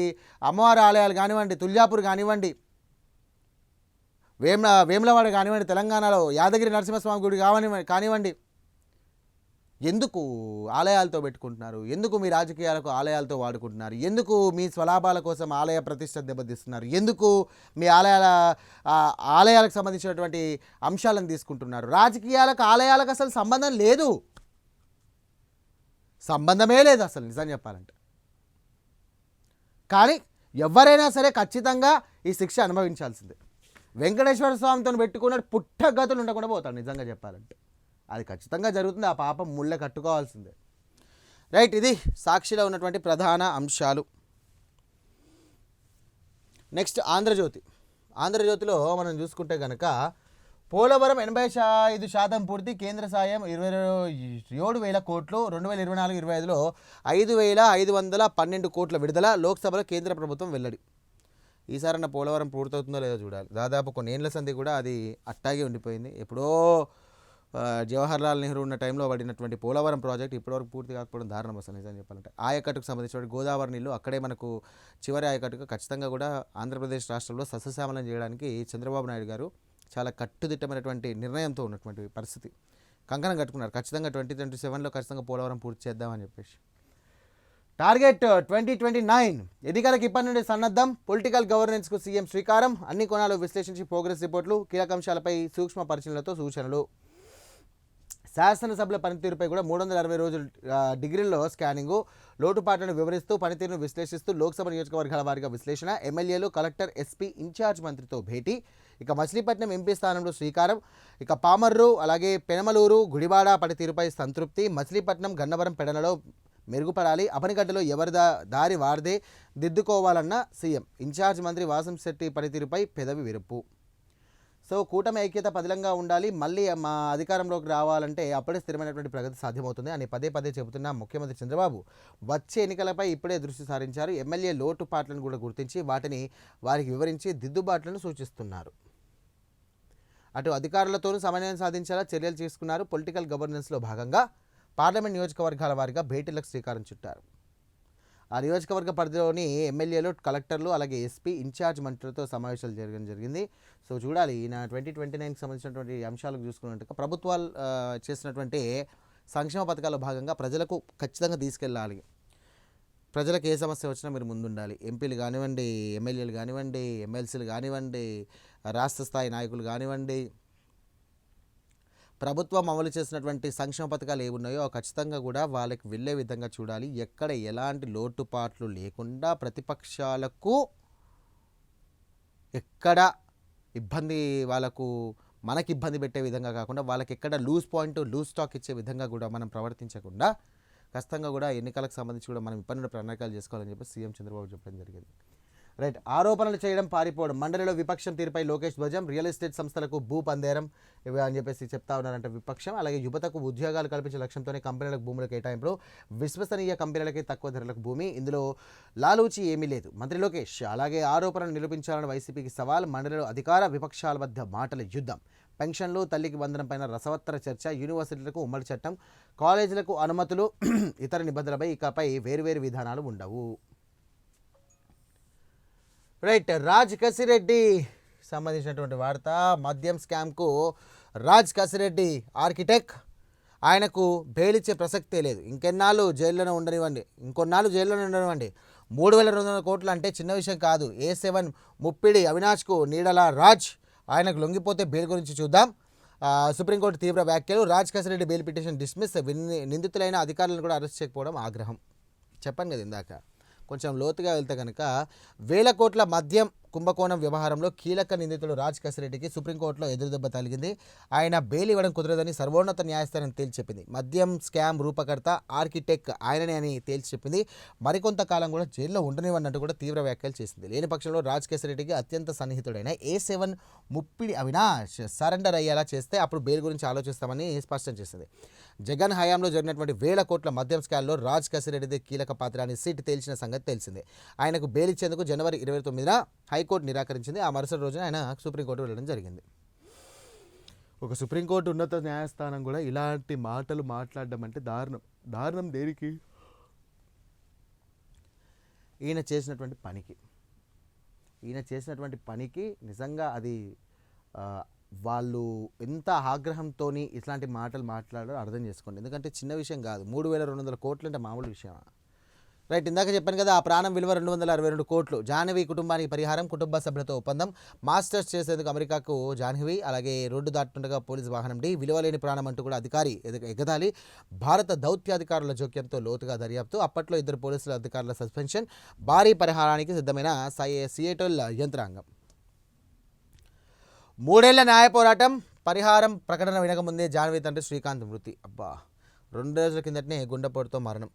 అమ్మవారి ఆలయాలు కానివ్వండి, తుల్జాపూర్ కానివ్వండి, వేములవాడ కానివ్వండి, తెలంగాణలో యాదగిరి నరసింహస్వామి గుడి కానివ్వండి. ఎందుకు ఆలయాలతో పెట్టుకుంటున్నారు? ఎందుకు మీ రాజకీయాలకు ఆలయాలతో వాడుకుంటున్నారు? ఎందుకు మీ స్వలాభాల కోసం ఆలయ ప్రతిష్ట దెబ్బతీస్తున్నారు? ఎందుకు మీ ఆలయాలకు సంబంధించినటువంటి అంశాలను తీసుకుంటున్నారు? రాజకీయాలకు ఆలయాలకు అసలు సంబంధమే లేదు అసలు నిజం చెప్పాలంటే. కానీ ఎవరైనా సరే ఖచ్చితంగా ఈ శిక్ష అనుభవించాల్సిందే. వెంకటేశ్వర స్వామితో పెట్టుకున్నాడు పుట్టగతులు ఉండకుండా పోతాడు నిజంగా చెప్పాలంటే. అది ఖచ్చితంగా జరుగుతుంది. ఆ పాపం ముళ్ళ కట్టుకోవాల్సిందే. రైట్, ఇది సాక్షిలో ఉన్నటువంటి ప్రధాన అంశాలు. నెక్స్ట్ ఆంధ్రజ్యోతిలో మనం చూసుకుంటే కనుక పోలవరం 85% పూర్తి, కేంద్ర సాయం 27,000 కోట్లు, 2024-25లో 5,512 కోట్ల విడుదల, లోక్సభలో కేంద్ర ప్రభుత్వం వెల్లడి. ఈసారన్న పోలవరం పూర్తవుతుందో లేదో చూడాలి. దాదాపు కొన్ని ఏళ్ల సంధి కూడా అది అట్టాగే ఉండిపోయింది. ఎప్పుడో జవహర్లాల్ నెహ్రూ ఉన్న టైంలో పడినటువంటి పోలవరం ప్రాజెక్ట్ ఇప్పటివరకు పూర్తి కాకపోవడం దారుణం అసలు నిజం చెప్పాలంటే. ఆయకట్టుకు సంబంధించిన గోదావరి నీళ్ళు అక్కడే మనకు చివరి ఆయకట్టుకు ఖచ్చితంగా కూడా ఆంధ్రప్రదేశ్ రాష్ట్రంలో సస్యశ్యామలం చేయడానికి చంద్రబాబు నాయుడు గారు చాలా కట్టుదిట్టమైనటువంటి నిర్ణయంతో ఉన్నటువంటి పరిస్థితి. కంకణం కట్టుకున్నారు, ఖచ్చితంగా 2027లో ఖచ్చితంగా పోలవరం పూర్తి చేద్దామని చెప్పేసి. టార్గెట్ 2029 ఎన్నికలకు ఇప్పటి నుండి సన్నద్ధం, పొలిటికల్ గవర్నెన్స్కు సీఎం శ్రీకారం, అన్ని కోణాలు విశ్లేషించి ప్రోగ్రెస్ రిపోర్ట్లు, కీలక అంశాలపై సూక్ష్మ పరిశీలనలతో సూచనలు. శాసనసభల పనితీరుపై కూడా 360 రోజులు డిగ్రీల్లో స్కానింగు, లోటుపాట్లను వివరిస్తూ పనితీరును విశ్లేషిస్తూ లోక్సభ నియోజకవర్గాల వారీగా విశ్లేషణ, ఎమ్మెల్యేలు, కలెక్టర్, ఎస్పీ, ఇన్ఛార్జ్ మంత్రితో భేటీ. ఇక మచిలీపట్నం ఎంపీ స్థానంలో శ్రీకారం. ఇక పామర్రు అలాగే పెనమలూరు, గుడివాడ పనితీరుపై సంతృప్తి. మచిలీపట్నం, గన్నవరం, పెడనలో మెరుగుపడాలి, అపనిగడ్డలో ఎవరి దారి వారిదే దిద్దుకోవాలన్న సీఎం. ఇన్ఛార్జ్ మంత్రి వాసంశెట్టి పనితీరుపై పెదవి విరుపు. సో కూటమి ఐక్యత పదిలంగా ఉండాలి, మళ్ళీ మా అధికారంలోకి రావాలంటే అప్పుడే స్థిరమైనటువంటి ప్రగతి సాధ్యమవుతుంది అని పదే చెబుతున్న ముఖ్యమంత్రి చంద్రబాబు వచ్చే ఎన్నికలపై ఇప్పుడే దృష్టి సారించారు. ఎమ్మెల్యే లోటుపాట్లను కూడా గుర్తించి వాటిని వారికి వివరించి దిద్దుబాట్లను సూచిస్తున్నారు. అటు అధికారులతోనూ సమన్వయం సాధించేలా చర్యలు తీసుకున్నారు. పొలిటికల్ గవర్నెన్స్లో భాగంగా పార్లమెంట్ నియోజకవర్గాల వారీగా భేటీలకు శ్రీకారం చుట్టారు. ఆ నియోజకవర్గ పరిధిలోని ఎమ్మెల్యేలు, కలెక్టర్లు అలాగే ఎస్పీ, ఇన్ఛార్జ్ మంత్రులతో సమావేశాలు జరగడం జరిగింది. సో చూడాలి ఈయన 2029కి సంబంధించినటువంటి అంశాలకు చూసుకున్నట్టుగా ప్రభుత్వాలు చేసినటువంటి సంక్షేమ పథకాల్లో భాగంగా ప్రజలకు ఖచ్చితంగా తీసుకెళ్ళాలి. ప్రజలకు ఏ సమస్య వచ్చినా మీరు ముందుండాలి. ఎంపీలు కానివ్వండి, ఎమ్మెల్యేలు కానివ్వండి, ఎమ్మెల్సీలు కానివ్వండి, రాష్ట్ర స్థాయి నాయకులు కానివ్వండి, ప్రభుత్వం అమలు చేసినటువంటి సంక్షేమ పథకాలు ఏమున్నాయో ఖచ్చితంగా కూడా వాళ్ళకి వెళ్ళే విధంగా చూడాలి. ఎక్కడ ఎలాంటి లోటుపాట్లు లేకుండా ప్రతిపక్షాలకు ఎక్కడ ఇబ్బంది వాళ్ళకు మనకి ఇబ్బంది పెట్టే విధంగా కాకుండా వాళ్ళకి ఎక్కడ లూజ్ పాయింట్ లూజ్ స్టాక్ ఇచ్చే విధంగా కూడా మనం ప్రవర్తించకుండా ఖచ్చితంగా కూడా ఎన్నికలకు సంబంధించి కూడా మనం ఇబ్బంది ప్రణాళికలు చేసుకోవాలని చెప్పి సీఎం చంద్రబాబు చెప్పడం జరిగింది. రైట్. ఆరోపణలు చేయడం పారిపోవడం, మండలిలో విపక్షం తీరుపై లోకేష్ ధ్వజం, రియల్ ఎస్టేట్ సంస్థలకు భూ పందేరం ఇవి అని చెప్పేసి చెప్తా ఉన్నారంటే విపక్షం. అలాగే యువతకు ఉద్యోగాలు కల్పించే లక్ష్యంతోనే కంపెనీలకు భూముల కేటాయింపులు, విశ్వసనీయ కంపెనీలకే తక్కువ ధరలకు భూమి, ఇందులో లాలూచి ఏమీ లేదు మంత్రి లోకేష్. అలాగే ఆరోపణలు నిరూపించాలని వైసీపీకి సవాల్, మండలిలో అధికార విపక్షాల మధ్య మాటల యుద్ధం, పెన్షన్లు, తల్లికి వందనం పైన రసవత్తర చర్చ, యూనివర్సిటీలకు ఉమ్మడి చట్టం, కాలేజీలకు అనుమతులు, ఇతర నిబంధనలపై ఇకపై వేరువేరు విధానాలు ఉండవు. రైట్. రాజ్ కసిరెడ్డి సంబంధించినటువంటి వార్త. మద్యం స్కామ్కు రాజ్ కసిరెడ్డి ఆర్కిటెక్ట్, ఆయనకు బెయిల్ ఇచ్చే ప్రసక్తే లేదు. ఇంకొన్నాళ్ళు జైల్లోనే ఉండనివ్వండి 3,200 కోట్లు అంటే చిన్న విషయం కాదు. A7 ముప్పిడి అవినాష్కు నీడల రాజ్, ఆయనకు లొంగిపోతే బెయిల్ గురించి చూద్దాం. సుప్రీంకోర్టు తీవ్ర వ్యాఖ్యలు, Raj Kasireddy bail petition dismiss, నిందితులైన అధికారులను కూడా అరెస్ట్ చేయకపోవడం ఆగ్రహం. చెప్పాను కదా ఇందాక. కొంచెం లోతుగా వెళ్తే కనుక 1,000 కోట్ల మద్యం కుంభకోణం వ్యవహారంలో కీలక నిందితుడు రాజ్ కసిరెడ్డికి సుప్రీంకోర్టులో ఎదురుదెబ్బ తగిలింది. ఆయన బెయిల్ ఇవ్వడం కుదరదని సర్వోన్నత న్యాయస్థానం తేల్చి చెప్పింది. మద్యం స్కామ్ రూపకర్త ఆర్కిటెక్ట్ ఆయననే అని తేల్చి చెప్పింది. మరికొంతకాలం కూడా జైల్లో ఉండనివన్నట్టు కూడా తీవ్ర వ్యాఖ్యలు చేసింది. లేని పక్షంలో రాజ్ కసిరెడ్డికి అత్యంత సన్నిహితుడైన A7 ముప్పిడి అవినాష్ సరెండర్ అయ్యేలా చేస్తే అప్పుడు బెయిల్ గురించి ఆలోచిస్తామని స్పష్టం చేసింది. జగన్ హయాంలో జరిగినటువంటి 1,000 కోట్ల మద్యం స్కామ్లో రాజ్ కసిరెడ్డిది కీలక పాత్ర అని సిట్ తేల్చిన సంగతి తెలిసిందే. ఆయనకు బెయిల్ ఇచ్చేందుకు జనవరి 29న హైకోర్టు నిరాకరించింది. ఆ మరుసటి రోజున ఆయన సుప్రీంకోర్టు వెళ్ళడం జరిగింది. ఒక సుప్రీంకోర్టు ఉన్నత న్యాయస్థానం కూడా ఇలాంటి మాటలు మాట్లాడడం అంటే దారుణం. దేనికి? ఈయన చేసినటువంటి పనికి నిజంగా అది వాళ్ళు ఎంత ఆగ్రహంతో ఇట్లాంటి మాటలు మాట్లాడారో అర్థం చేసుకోండి. ఎందుకంటే చిన్న విషయం కాదు. 3,200 కోట్లు అంటే మామూలు విషయమా? రైట్. ఇందాక చెప్పాను కదా, ఆ ప్రాణం విలువ 262 కోట్లు. జాహ్నవి కుటుంబానికి పరిహారం, కుటుంబ సభ్యులతో ఒప్పందం, మాస్టర్స్ చేసేందుకు అమెరికాకు జాహ్నవి. అలాగే రోడ్డు దాటుతుండగా పోలీసు వాహనం ఢీ, విలువలేని ప్రాణం అంటూ కూడా అధికారి ఎగతాళి, భారత దౌత్యాధికారుల జోక్యంతో లోతుగా దర్యాప్తు, అప్పట్లో 2 పోలీసుల అధికారుల సస్పెన్షన్, భారీ పరిహారానికి సిద్ధమైన సియేటల్ యంత్రాంగం. 3 ఏళ్ల న్యాయ పోరాటం, పరిహారం ప్రకటన వినకముందే జాహ్నవి తండ్రి శ్రీకాంత్ మృతి. అబ్బా, 2 రోజుల కిందటనే గుండెపోటుతో మరణం.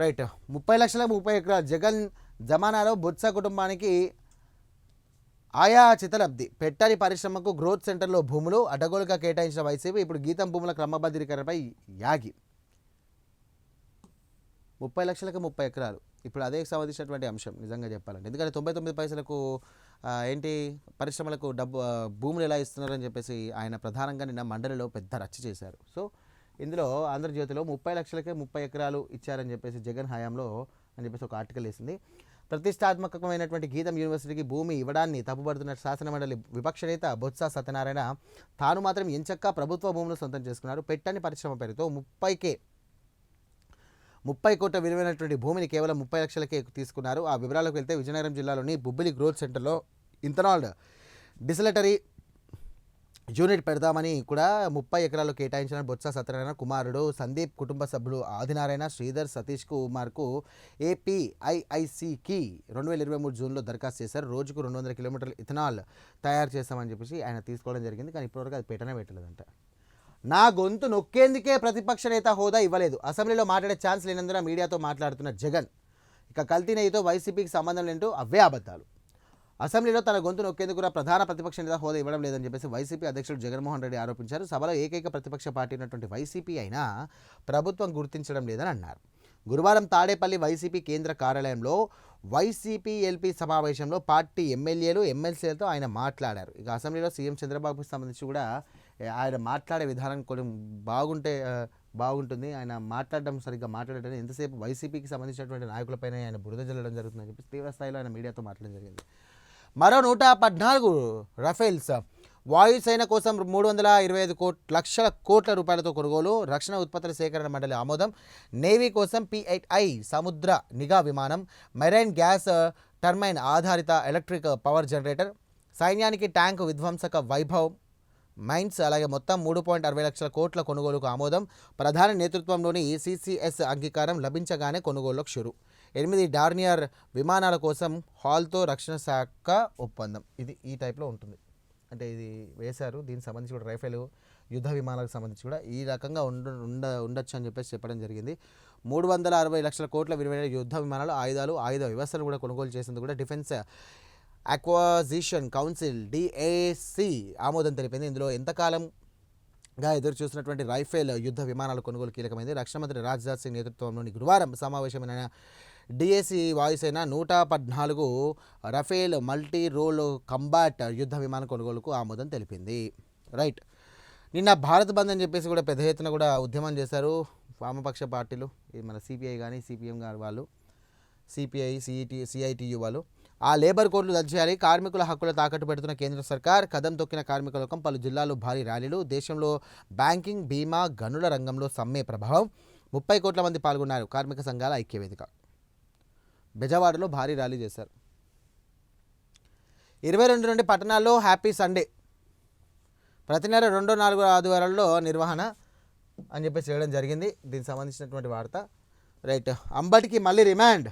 రైట్. 30 లక్షల 30 ఎకరాలు జగన్ జమానాలో బొత్స కుటుంబానికి ఆయా చితలబ్ది, పెట్టని పరిశ్రమకు గ్రోత్ సెంటర్లో భూములు అడ్డగోలుగా కేటాయించిన వైసీపీ. ఇప్పుడు గీతం భూముల క్రమబద్ధీకరణపై యాగి. 30 లక్షలకు 30 ఎకరాలు ఇప్పుడు అదే సంబంధించినటువంటి అంశం నిజంగా చెప్పాలంటే. ఎందుకంటే 99 పైసలకు పరిశ్రమలకు భూములు ఎలా ఇస్తున్నారని చెప్పేసి ఆయన ప్రధానంగా నిన్న మండలిలో పెద్ద రచ్చ చేశారు. సో ఇందులో ఆంధ్రజ్యోతిలో 30 లక్షలకే 30 ఎకరాలు ఇచ్చారని చెప్పేసి జగన్ హయాంలో అని చెప్పేసి ఒక ఆర్టికల్ వేసింది. ప్రతిష్టాత్మకమైనటువంటి గీతం యూనివర్సిటీకి భూమి ఇవ్వడాన్ని తప్పుపడుతున్న శాసనమండలి విపక్ష నేత బొత్స సత్యనారాయణ తాను మాత్రం ఎంచక్కా ప్రభుత్వ భూములు సొంతం చేసుకున్నారు. పెట్టని పరిశ్రమ పేరుతో 30 కోట్ల విలువైనటువంటి భూమిని కేవలం 30 లక్షలకే తీసుకున్నారు. ఆ వివరాలకు వెళ్తే విజయనగరం జిల్లాలోని బుబ్బిలి గ్రోత్ సెంటర్లో ఇథనాల్ డిస్టిలరీ యూనిట్ పెడదామని కూడా 30 ఎకరాలు కేటాయించిన బొత్స సత్యనారాయణ కుమారుడు సందీప్, కుటుంబ సభ్యులు ఆదినారాయణ, శ్రీధర్, సతీష్ కుమార్కు APIICకి 2023 జూన్లో దరఖాస్తు చేశారు. రోజుకు 200 కిలోమీటర్ల ఇథనాల్ తయారు చేస్తామని చెప్పేసి ఆయన తీసుకోవడం జరిగింది. కానీ ఇప్పటివరకు అది పెట్టలేదంట. నా గొంతు నొక్కేందుకే ప్రతిపక్ష నేత హోదా ఇవ్వలేదు, అసెంబ్లీలో మాట్లాడే ఛాన్స్ లేనందున మీడియాతో మాట్లాడుతున్న జగన్. ఇక కల్తీ నెయ్యితో వైసీపీకి సంబంధం లేంటూ అవే అబద్ధాలు. అసెంబ్లీలో తన గొంతు నొక్కేందుకు కూడా ప్రధాన ప్రతిపక్ష నేత హోదా ఇవ్వడం లేదని చెప్పేసి వైసీపీ అధ్యక్షుడు జగన్మోహన్ రెడ్డి ఆరోపించారు. సభలో ఏకైక ప్రతిపక్ష పార్టీ ఉన్నటువంటి వైసీపీ అయినా ప్రభుత్వం గుర్తించడం లేదని అన్నారు. గురువారం తాడేపల్లి వైసీపీ కేంద్ర కార్యాలయంలో వైసీపీ ఎల్పీ సమావేశంలో పార్టీ ఎమ్మెల్యేలు, ఎమ్మెల్సీలతో ఆయన మాట్లాడారు. ఇక అసెంబ్లీలో సీఎం చంద్రబాబుకి సంబంధించి కూడా ఆయన మాట్లాడే విధానం కొంచెం బాగుంటుంది. ఆయన మాట్లాడడం సరిగ్గా మాట్లాడటం ఎంతసేపు వైసీపీకి సంబంధించినటువంటి నాయకులపైన ఆయన బురద జల్లడం జరుగుతుందని చెప్పి తీవ్ర స్థాయిలో ఆయన మీడియాతో మాట్లాడడం జరిగింది. మరో 114 రఫేల్స్ వాయుసేన కోసం 325 లక్షల కోట్ల రూపాయలతో కొనుగోలు, రక్షణ ఉత్పత్తుల సేకరణ మండలి ఆమోదం. నేవీ కోసం P8I సముద్ర నిఘా విమానం, మెరైన్ గ్యాస్ టర్బైన్ ఆధారిత ఎలక్ట్రిక్ పవర్ జనరేటర్, సైన్యానికి ట్యాంకు విధ్వంసక వైభవ్ మైన్స్, అలాగే మొత్తం 3.60 లక్షల కోట్ల కొనుగోలుకు ఆమోదం. ప్రధాని నేతృత్వంలోని CCS అంగీకారం లభించగానే కొనుగోలుకు షురు. 8 డార్నియర్ విమానాల కోసం హాల్తో రక్షణ శాఖ ఒప్పందం. ఇది ఈ టైప్లో ఉంటుంది. అంటే ఇది వేశారు. దీనికి సంబంధించి కూడా రైఫైల్ యుద్ధ విమానాలకు సంబంధించి కూడా ఈ రకంగా ఉండొచ్చు అని చెప్పేసి చెప్పడం జరిగింది. 360 లక్షల కోట్ల విలువైన యుద్ధ విమానాలు, ఆయుధాలు, ఆయుధ వ్యవస్థను కూడా కొనుగోలు చేసేందుకు కూడా డిఫెన్స్ అక్వాజిషన్ కౌన్సిల్ DAC ఆమోదం తెలిపింది. ఇందులో ఎంతకాలంగా ఎదురు చూసినటువంటి రైఫైల్ యుద్ధ విమానాల కొనుగోలు కీలకమైంది. రక్షణ మంత్రి రాజ్నాథ్ సింగ్ నేతృత్వంలోని గురువారం సమావేశమైన DAC వాయుసేన 114 రఫేల్ మల్టీ రోల్ కంబాట్ యుద్ధ విమాన కొనుగోలుకు ఆమోదం తెలిపింది. రైట్. నిన్న భారత్ బంద్ అని చెప్పేసి కూడా పెద్ద ఎత్తున కూడా ఉద్యమం చేశారు వామపక్ష పార్టీలు. ఇది మన CPI కానీ CPM గారు వాళ్ళు, CPI CITU వాళ్ళు. ఆ లేబర్ కోడ్లు రద్దు చేయాలి, కార్మికుల హక్కులు తాకట్టు పెడుతున్న కేంద్ర సర్కార్, కదం తొక్కిన కార్మిక లోకం, పలు జిల్లాల్లో భారీ ర్యాలీలు, దేశంలో బ్యాంకింగ్, బీమా, గనుల రంగంలో సమ్మె ప్రభావం, 30 కోట్ల మంది పాల్గొన్నారు. కార్మిక సంఘాల ఐక్యవేదిక బెజవాడలో భారీ ర్యాలీ చేశారు. 22 నుండి పట్టణాల్లో హ్యాపీ సండే, ప్రతి నెల 2-4 ఆదివారాల్లో నిర్వహణ అని చెప్పేసి చేయడం జరిగింది. దీనికి సంబంధించినటువంటి వార్త. రైట్. అంబటికి మళ్ళీ రిమాండ్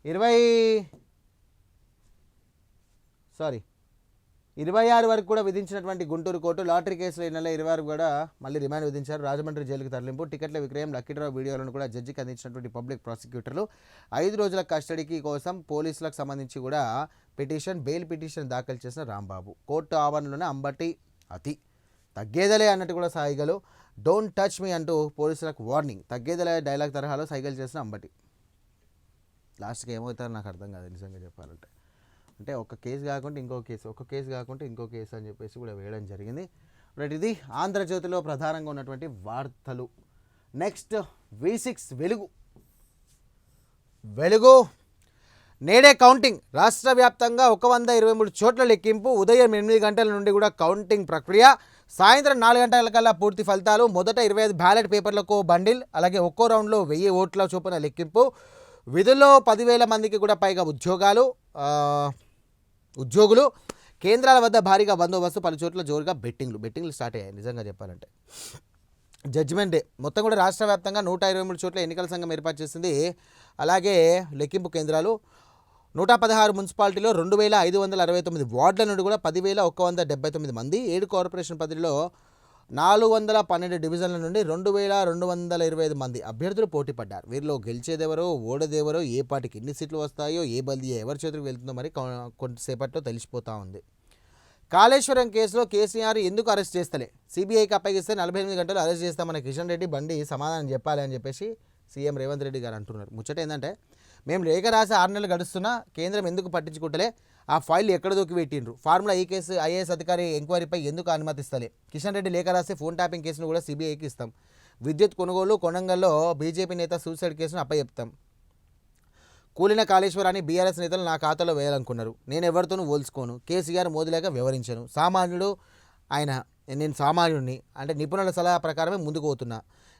26 వరకు కూడా విధించినటువంటి గుంటూరు కోర్టు లాటరీ కేసులో ఈ నెల 20 వరకు కూడా మళ్ళీ రిమాండ్ విధించారు. రాజమండ్రి జైలుకు తరలింపు, టికెట్ల విక్రయం, లక్కీ డ్రా వీడియోలను కూడా జడ్జికి అందించినటువంటి పబ్లిక్ ప్రాసిక్యూటర్లు 5 రోజుల కస్టడీకి కోసం పోలీసులకు సంబంధించి కూడా బెయిల్ పిటిషన్ దాఖలు చేసిన రాంబాబు. కోర్టు ఆవరణలోనే అంబటి అతి తగ్గేదలే అన్నట్టు కూడా సైగలు, డోంట్ టచ్ మీ అంటూ పోలీసులకు వార్నింగ్. తగ్గేదలే డైలాగ్ తరహాలో సైగలు చేసిన అంబటి. లాస్ట్కి ఏమవుతారో నాకు అర్థం కాదు నిజంగా చెప్పాలంటే. అంటే ఒక కేసు కాకుండా ఇంకో కేసు, ఒక కేసు కాకుండా ఇంకో కేసు అని చెప్పేసి కూడా వేయడం జరిగింది. రైట్. ఇది ఆంధ్రజ్యోతిలో ప్రధానంగా ఉన్నటువంటి వార్తలు. నెక్స్ట్ V6 వెలుగు నేడే కౌంటింగ్. రాష్ట్ర వ్యాప్తంగా 123 చోట్ల లెక్కింపు. ఉదయం 8 గంటల నుండి కూడా కౌంటింగ్ ప్రక్రియ. సాయంత్రం 4 గంటలకల్లా పూర్తి ఫలితాలు. మొదట 25 బ్యాలెట్ పేపర్లకు బండిల్, అలాగే ఒక్కో రౌండ్లో 1000 ఓట్ల చొప్పున లెక్కింపు. విధుల్లో 10,000 మందికి కూడా పైగా ఉద్యోగులు. కేంద్రాల వద్ద భారీగా బందోబస్తు, పలు చోట్ల జోరుగా బెట్టింగ్లు స్టార్ట్ అయ్యాయి నిజంగా చెప్పాలంటే. జడ్జిమెంట్ డే మొత్తం కూడా రాష్ట్ర వ్యాప్తంగా 123 చోట్ల ఎన్నికల సంఘం ఏర్పాటు చేసింది. అలాగే లెక్కింపు కేంద్రాలు 116 మున్సిపాలిటీలో 2,569 వార్డుల నుండి కూడా 10,179 మంది, 7 కార్పొరేషన్ పరిధిలో 412 డివిజన్ల నుండి 2,225 మంది అభ్యర్థులు పోటీ పడ్డారు. వీరిలో గెలిచేదెవరో ఓడేదెవరో, ఏ పార్టీకి ఎన్ని సీట్లు వస్తాయో, ఏ బల్దీ ఎవరి చేతికి వెళ్తుందో మరి కొంతసేపట్లో తెలిసిపోతూ ఉంది. కాళేశ్వరం కేసులో కేసీఆర్ ఎందుకు అరెస్ట్ చేస్తలే, CBIకి అప్పగిస్తే 48 గంటలు అరెస్ట్ చేస్తామని కిషన్ రెడ్డి బండి సమాధానం చెప్పాలి అని చెప్పేసి సీఎం రేవంత్ రెడ్డి గారు అంటున్నారు. ముచ్చట ఏంటంటే, మేము లేఖ రాసి 6 నెలలు గడుస్తున్నా కేంద్రం ఎందుకు పట్టించుకుంటలే, ఆ ఫైల్ ఎక్కడ దూకి పెట్టిండ్రు, ఫార్ములా ఈ కేసు IAS అధికారి ఎంక్వైరీపై ఎందుకు అనుమతిస్తలే, కిషన్ రెడ్డి లేఖ రాసి ఫోన్ ట్యాపింగ్ కేసును కూడా CBIకి ఇస్తాం, విద్యుత్ కొనుగోలు కొనంగల్లో బీజేపీ నేత సూసైడ్ కేసును అప్పచెప్తాం, కూలిన కాళేశ్వరాన్ని బీఆర్ఎస్ నేతలు నా ఖాతాలో వేయాలనుకున్నారు, నేను ఎవరితోనూ పోల్చుకోను, కేసీఆర్ మోదీలాగా వివరించను, నేను సామాన్యుడిని అంటే నిపుణుల సలహా ప్రకారమే ముందుకు పోతున్నా,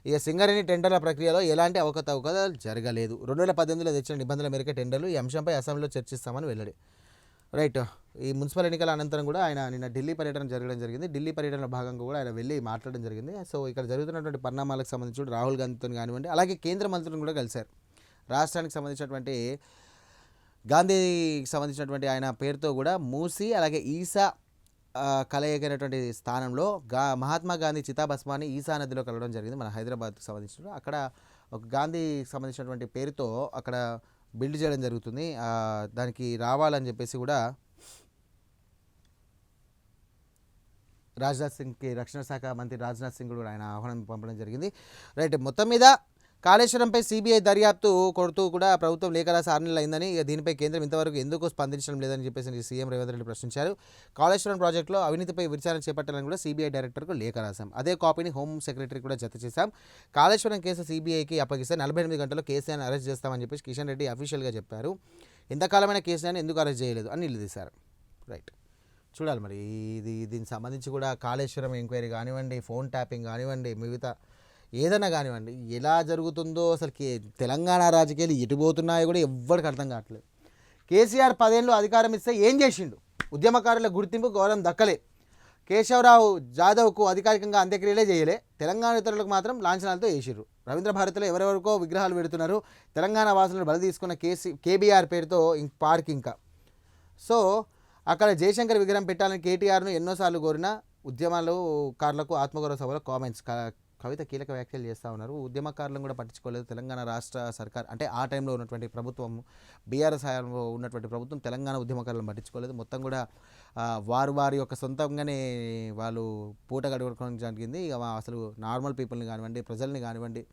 ఇక సింగరేణి టెండర్ల ప్రక్రియలో ఎలాంటి అవకతవకలు జరగలేదు, 2018లో తెచ్చిన నిబంధనల మేరకు టెండర్లు, ఈ అంశంపై అసెంబ్లీలో చర్చిస్తామని వెల్లడి. రైట్. ఈ మున్సిపల్ ఎన్నికల అనంతరం కూడా ఆయన నిన్న ఢిల్లీ పర్యటన జరగడం జరిగింది. ఢిల్లీ పర్యటన భాగంగా కూడా ఆయన వెళ్ళి మాట్లాడడం జరిగింది. సో ఇక్కడ జరుగుతున్నటువంటి పరిణామాలకు సంబంధించి రాహుల్ గాంధీతో కానివ్వండి, అలాగే కేంద్ర మంత్రులను కూడా కలిశారు. రాష్ట్రానికి సంబంధించినటువంటి గాంధీకి సంబంధించినటువంటి ఆయన పేరుతో కూడా మూసి, అలాగే ఈసా కలయికైనటువంటి స్థానంలో మహాత్మా గాంధీ చితాభస్మాన్ని ఈసా నదిలో కలవడం జరిగింది. మన హైదరాబాద్కి సంబంధించిన అక్కడ ఒక గాంధీకి సంబంధించినటువంటి పేరుతో అక్కడ బిల్డ్ చేయడం జరుగుతుంది. దానికి రావాలని చెప్పేసి కూడా రాజ్నాథ్ సింగ్కి, రక్షణ శాఖ మంత్రి రాజ్నాథ్ సింగ్ కూడా ఆయన ఆహ్వానం పంపడం జరిగింది. రైట్. మొత్తం మీద కాళేశ్వరంపై CBI దర్యాప్తు కొడుతూ కూడా ప్రభుత్వం లేఖ రాసి 6 నెలలు అయిందని, దీనిపై కేంద్రం ఇంతవరకు ఎందుకు స్పందించడం లేదని చెప్పేసి సీఎం రేవంత్ రెడ్డి ప్రశ్నించారు. కాళేశ్వరం ప్రాజెక్టులో అవినీతిపై విచారణ చేపట్టాలని కూడా CBI డైరెక్టర్కు లేఖ రాశాం. అదే కాపీని హోమ్ సెక్రటరీ కూడా జత చేశాం. కాళేశ్వరం కేసు CBIకి అప్పగిస్తే 48 గంటల్లో కేసీఆర్ని అరెస్ట్ చేస్తామని చెప్పేసి కిషన్ రెడ్డి అఫీషియల్గా చెప్పారు. ఇంతకాలమైన కేసీఆర్ని ఎందుకు అరెస్ట్ చేయలేదు అని నిలదీశారు. రైట్. చూడాలి మరి దీనికి సంబంధించి కూడా కాళేశ్వరం ఎంక్వైరీ కానివ్వండి, ఫోన్ ట్యాపింగ్ కానివ్వండి, మిగతా ఏదైనా కానివ్వండి, ఎలా జరుగుతుందో అసలు తెలంగాణ రాజకీయాలు ఎటుపోతున్నాయో కూడా ఎవ్వరికి అర్థం కావట్లేదు. కేసీఆర్ 10 ఏళ్ళు అధికారం ఇస్తే ఏం చేసిండు? ఉద్యమకారుల గుర్తింపు గౌరవం దక్కలే. కేశవరావు జాదవ్కు అధికారికంగా అంత్యక్రియలే చేయలే, తెలంగాణ ఇతరులకు మాత్రం లాంఛనాలతో వేసిర్రు. రవీంద్ర భారతిలో ఎవరెవరికో విగ్రహాలు పెడుతున్నారు. తెలంగాణ వాసులను బలి తీసుకున్న కేబీఆర్ పేరుతో పార్క్ ఇంకా. సో అక్కడ జయశంకర్ విగ్రహం పెట్టాలని కేటీఆర్ను ఎన్నోసార్లు కోరిన ఉద్యమాలకారులకు ఆత్మగౌరవ సభలో కామెంట్స్. కవిత కీలక వ్యాఖ్యలు చేస్తూ ఉన్నారు. ఉద్యమకారులను కూడా పట్టించుకోలేదు తెలంగాణ రాష్ట్ర సర్కార్, అంటే ఆ టైంలో ఉన్నటువంటి ప్రభుత్వం, బీఆర్ఎస్ హయాంలో ఉన్నటువంటి ప్రభుత్వం తెలంగాణ ఉద్యమకారులను పట్టించుకోలేదు. మొత్తం కూడా వారి యొక్క సొంతంగానే వాళ్ళు పూట గడవడం జరిగింది. ఇక అసలు నార్మల్ పీపుల్ని కానివ్వండి, ప్రజల్ని కానివ్వండి,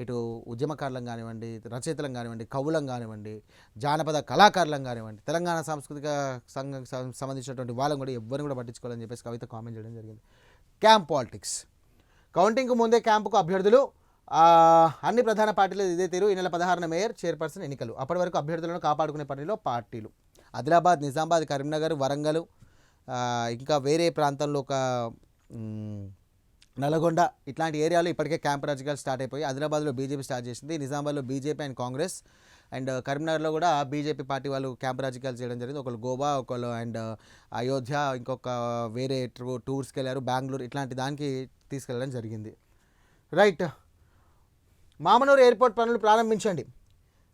ఇటు ఉద్యమకారులం కానివ్వండి, రచయితలం కానివ్వండి, కవులం కానివ్వండి, జానపద కళాకారులం కానివ్వండి, తెలంగాణ సాంస్కృతిక సంఘం సంబంధించినటువంటి వాళ్ళని కూడా ఎవరిని కూడా పట్టించుకోవాలని చెప్పేసి కవిత కామెంట్ చేయడం జరిగింది. Camp politics. కౌంటింగ్కు ముందే క్యాంపుకు అభ్యర్థులు. అన్ని ప్రధాన పార్టీలు ఇదే తీరు. ఈ నెల 16న మేయర్, చైర్పర్సన్ ఎన్నికలు. అప్పటి వరకు అభ్యర్థులను కాపాడుకునే పనిలో పార్టీలు. ఆదిలాబాద్, నిజామాబాద్, కరీంనగర్, వరంగల్, ఇంకా వేరే ప్రాంతంలో ఒక నల్గొండ, ఇట్లాంటి ఏరియాలో ఇప్పటికే క్యాంప్ రాజకీయాలు స్టార్ట్ అయిపోయి. ఆదిలాబాద్లో బీజేపీ స్టార్ట్ చేసింది, నిజామాబాద్లో బీజేపీ అండ్ కాంగ్రెస్, అండ్ కరీంనగర్లో కూడా బీజేపీ పార్టీ వాళ్ళు క్యాంప్ రాజకీయాలు చేయడం జరిగింది. ఒకళ్ళు గోవా, ఒకళ్ళు అండ్ అయోధ్య, ఇంకొక వేరే టూర్స్కి వెళ్ళారు, బెంగళూరు, ఇట్లాంటి దానికి తీసుకెళ్ళడం జరిగింది. రైట్. మామనూరు ఎయిర్పోర్ట్ పనులు ప్రారంభించండి.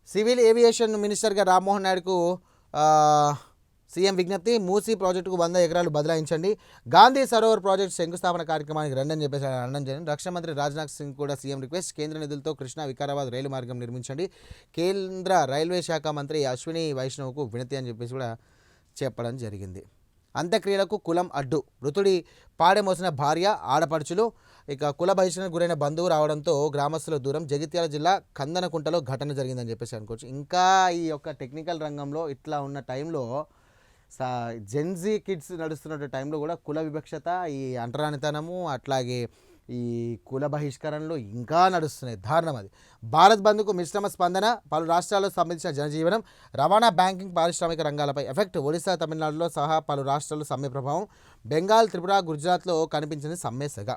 సివిల్ ఏవియేషన్ మినిస్టర్గా రామ్మోహన్ నాయుడుకు సీఎం విజ్ఞప్తి. మూసీ ప్రాజెక్టుకు 100 ఎకరాలు బదలాయించండి. గాంధీ సరోవర్ ప్రాజెక్టు శంకుస్థాపన కార్యక్రమానికి రండని చెప్పేసి అనడం జరిగింది. రక్షణ మంత్రి రాజ్నాథ్ సింగ్ కూడా సీఎం రిక్వెస్ట్. కేంద్ర నిధులతో కృష్ణా వికారాబాద్ రైలు మార్గం నిర్మించండి. కేంద్ర రైల్వే శాఖ మంత్రి అశ్విని వైష్ణవ్కు వినతి అని చెప్పేసి కూడా చెప్పడం జరిగింది. అంత్యక్రియలకు కులం అడ్డు. మృతుడి పాడెమోసిన భార్య, ఆడపడుచులు, ఇక కుల బహిష్కరణకు గురైన బంధువు రావడంతో గ్రామస్తుల దూరం. జగిత్యాల జిల్లా కందనకుంటలో ఘటన జరిగిందని చెప్పేసి అనుకోవచ్చు. ఇంకా ఈ యొక్క టెక్నికల్ రంగంలో ఇట్లా ఉన్న టైంలో జెన్జీ కిడ్స్ నడుస్తున్న టైంలో కూడా కుల వివక్షత, ఈ అంటరానితనము, అట్లాగే ఈ కుల బహిష్కరణలు ఇంకా నడుస్తున్నాయి. దారుణం అది. భారత్ బంద్కు మిశ్రమ స్పందన. పలు రాష్ట్రాల్లో సంబంధించిన జనజీవనం, రవాణా, బ్యాంకింగ్, పారిశ్రామిక రంగాలపై ఎఫెక్ట్. ఒడిశా, తమిళనాడులో సహా పలు రాష్ట్రాల్లో సమ్మె ప్రభావం. బెంగాల్, త్రిపుర, గుజరాత్లో కనిపించింది సమ్మె సెగ.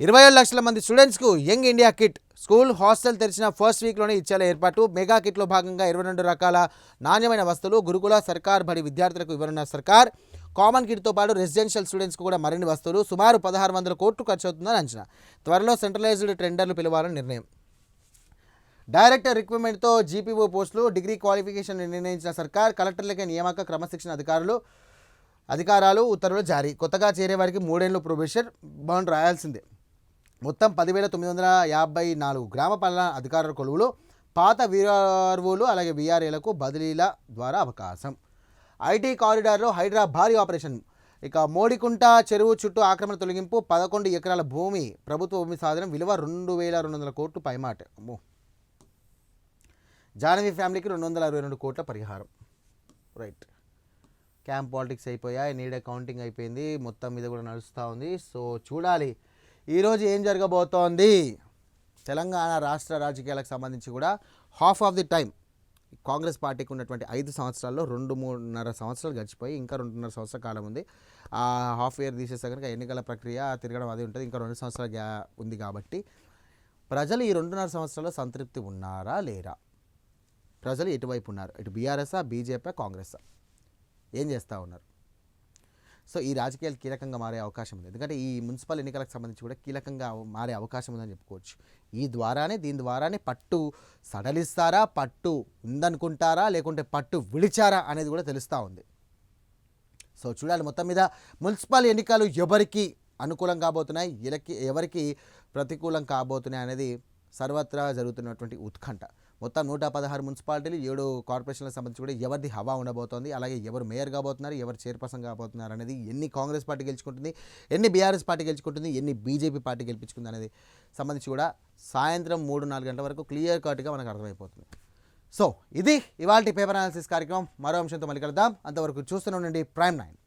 27 లక్షల మంది స్టూడెంట్స్కు young India kit. School, hostel తెరిచిన ఫస్ట్ వీక్లోనే ఇచ్చేలా ఏర్పాటు. మెగా కిట్లో భాగంగా 22 రకాల నాణ్యమైన వస్తువులు. గురుకుల, సర్కార్ బడి విద్యార్థులకు ఇవ్వనున్న సర్కార్. కామన్ కిట్తో పాటు రెసిడెన్షియల్ స్టూడెంట్స్కు కూడా మరిన్ని వస్తువులు. సుమారు 1600 కోట్లు ఖర్చు అవుతుందని అంచనా. త్వరలో సెంట్రలైజ్డ్ టెండర్లు పిలవాలని నిర్ణయం. డైరెక్టర్ రిక్రూట్మెంట్తో జీపీఓ పోస్టులు. డిగ్రీ క్వాలిఫికేషన్ నిర్ణయించిన సర్కార్. కలెక్టర్లకే నియామక, క్రమశిక్షణ అధికారాలు ఉత్తర్వులు జారీ. కొత్తగా చేరే వారికి 3 ఏళ్లు ప్రొబేషన్ బాండ్ రాయాల్సిందే. మొత్తం 10,954 గ్రామ పాలనా అధికారుల కొలువులు. పాత వీఆర్ఓలు అలాగే వీఆర్ఏలకు బదిలీల ద్వారా అవకాశం. ఐటీ కారిడార్లో హైడ్రా భారీ ఆపరేషన్. ఇక మోడికుంట చెరువు చుట్టూ ఆక్రమణ తొలగింపు. 11 ఎకరాల భూమి ప్రభుత్వ భూమి సాధనం. విలువ 2,200 కోట్లు పైమాట. అమ్మో. జానవి ఫ్యామిలీకి 262 కోట్ల పరిహారం. రైట్. క్యాంప్ పాలిటిక్స్ అయిపోయాయి, నీడే కౌంటింగ్ అయిపోయింది, మొత్తం మీద కూడా నడుస్తూ ఉంది. సో చూడాలి ఈరోజు ఏం జరగబోతోంది. తెలంగాణ రాష్ట్ర రాజకీయాలకు సంబంధించి కూడా half of the time Congress పార్టీకి ఉన్నటువంటి 5 సంవత్సరాల్లో 2-3.5 సంవత్సరాలు గడిచిపోయి ఇంకా 2.5 సంవత్సరాల కాలం ఉంది. ఆ హాఫ్ ఇయర్ తీసేస్తే కనుక ఎన్నికల ప్రక్రియ తిరగడం అది ఉంటుంది. ఇంకా 2 సంవత్సరాల ఉంది కాబట్టి ప్రజలు ఈ 2.5 సంవత్సరాల్లో సంతృప్తి ఉన్నారా లేరా? ప్రజలు ఎటువైపు ఉన్నారు? ఇటు బీఆర్ఎస్ఆ, బీజేపీ, కాంగ్రెసా? ఏం చేస్తూ ఉన్నారు? సో ఈ రాజకీయాలు కీలకంగా మారే అవకాశం ఉంది. ఎందుకంటే ఈ మున్సిపల్ ఎన్నికలకు సంబంధించి కూడా కీలకంగా మారే అవకాశం ఉందని చెప్పుకోవచ్చు. దీని ద్వారానే పట్టు సడలిస్తారా, పట్టు ఉందనుకుంటారా, లేకుంటే పట్టు విడిచారా అనేది కూడా తెలుస్తూ ఉంది. సో చూడాలి. మొత్తం మీద మున్సిపల్ ఎన్నికలు ఎవరికి అనుకూలం కాబోతున్నాయి, ఎవరికి ప్రతికూలం కాబోతున్నాయి అనేది సర్వత్రా జరుగుతున్నటువంటి ఉత్కంఠ. మొత్తం 116 మున్సిపాలిటీలు, 7 కార్పొరేషన్లకు సంబంధించి కూడా ఎవరిది హవా ఉండబోతోంది, అలాగే ఎవరు మేయర్ కాబోతున్నారు, ఎవరు చైర్పర్సన్ కాబోతున్నారు అనేది, ఎన్ని కాంగ్రెస్ పార్టీ గెలుచుకుంటుంది, ఎన్ని బీఆర్ఎస్ పార్టీ గెలుచుకుంటుంది, ఎన్ని బీజేపీ పార్టీ గెలిపించుకుంది అనేది సంబంధించి కూడా సాయంత్రం 3-4 గంటల వరకు క్లియర్ కట్గా మనకు అర్థమైపోతుంది. సో ఇది ఇవాల్టి పేపర్ అనాలిసిస్ కార్యక్రమం. మరో అంశంతో మళ్ళీ కలుద్దాం. అంతవరకు చూస్తూనే ఉండండి ప్రైమ్ 9.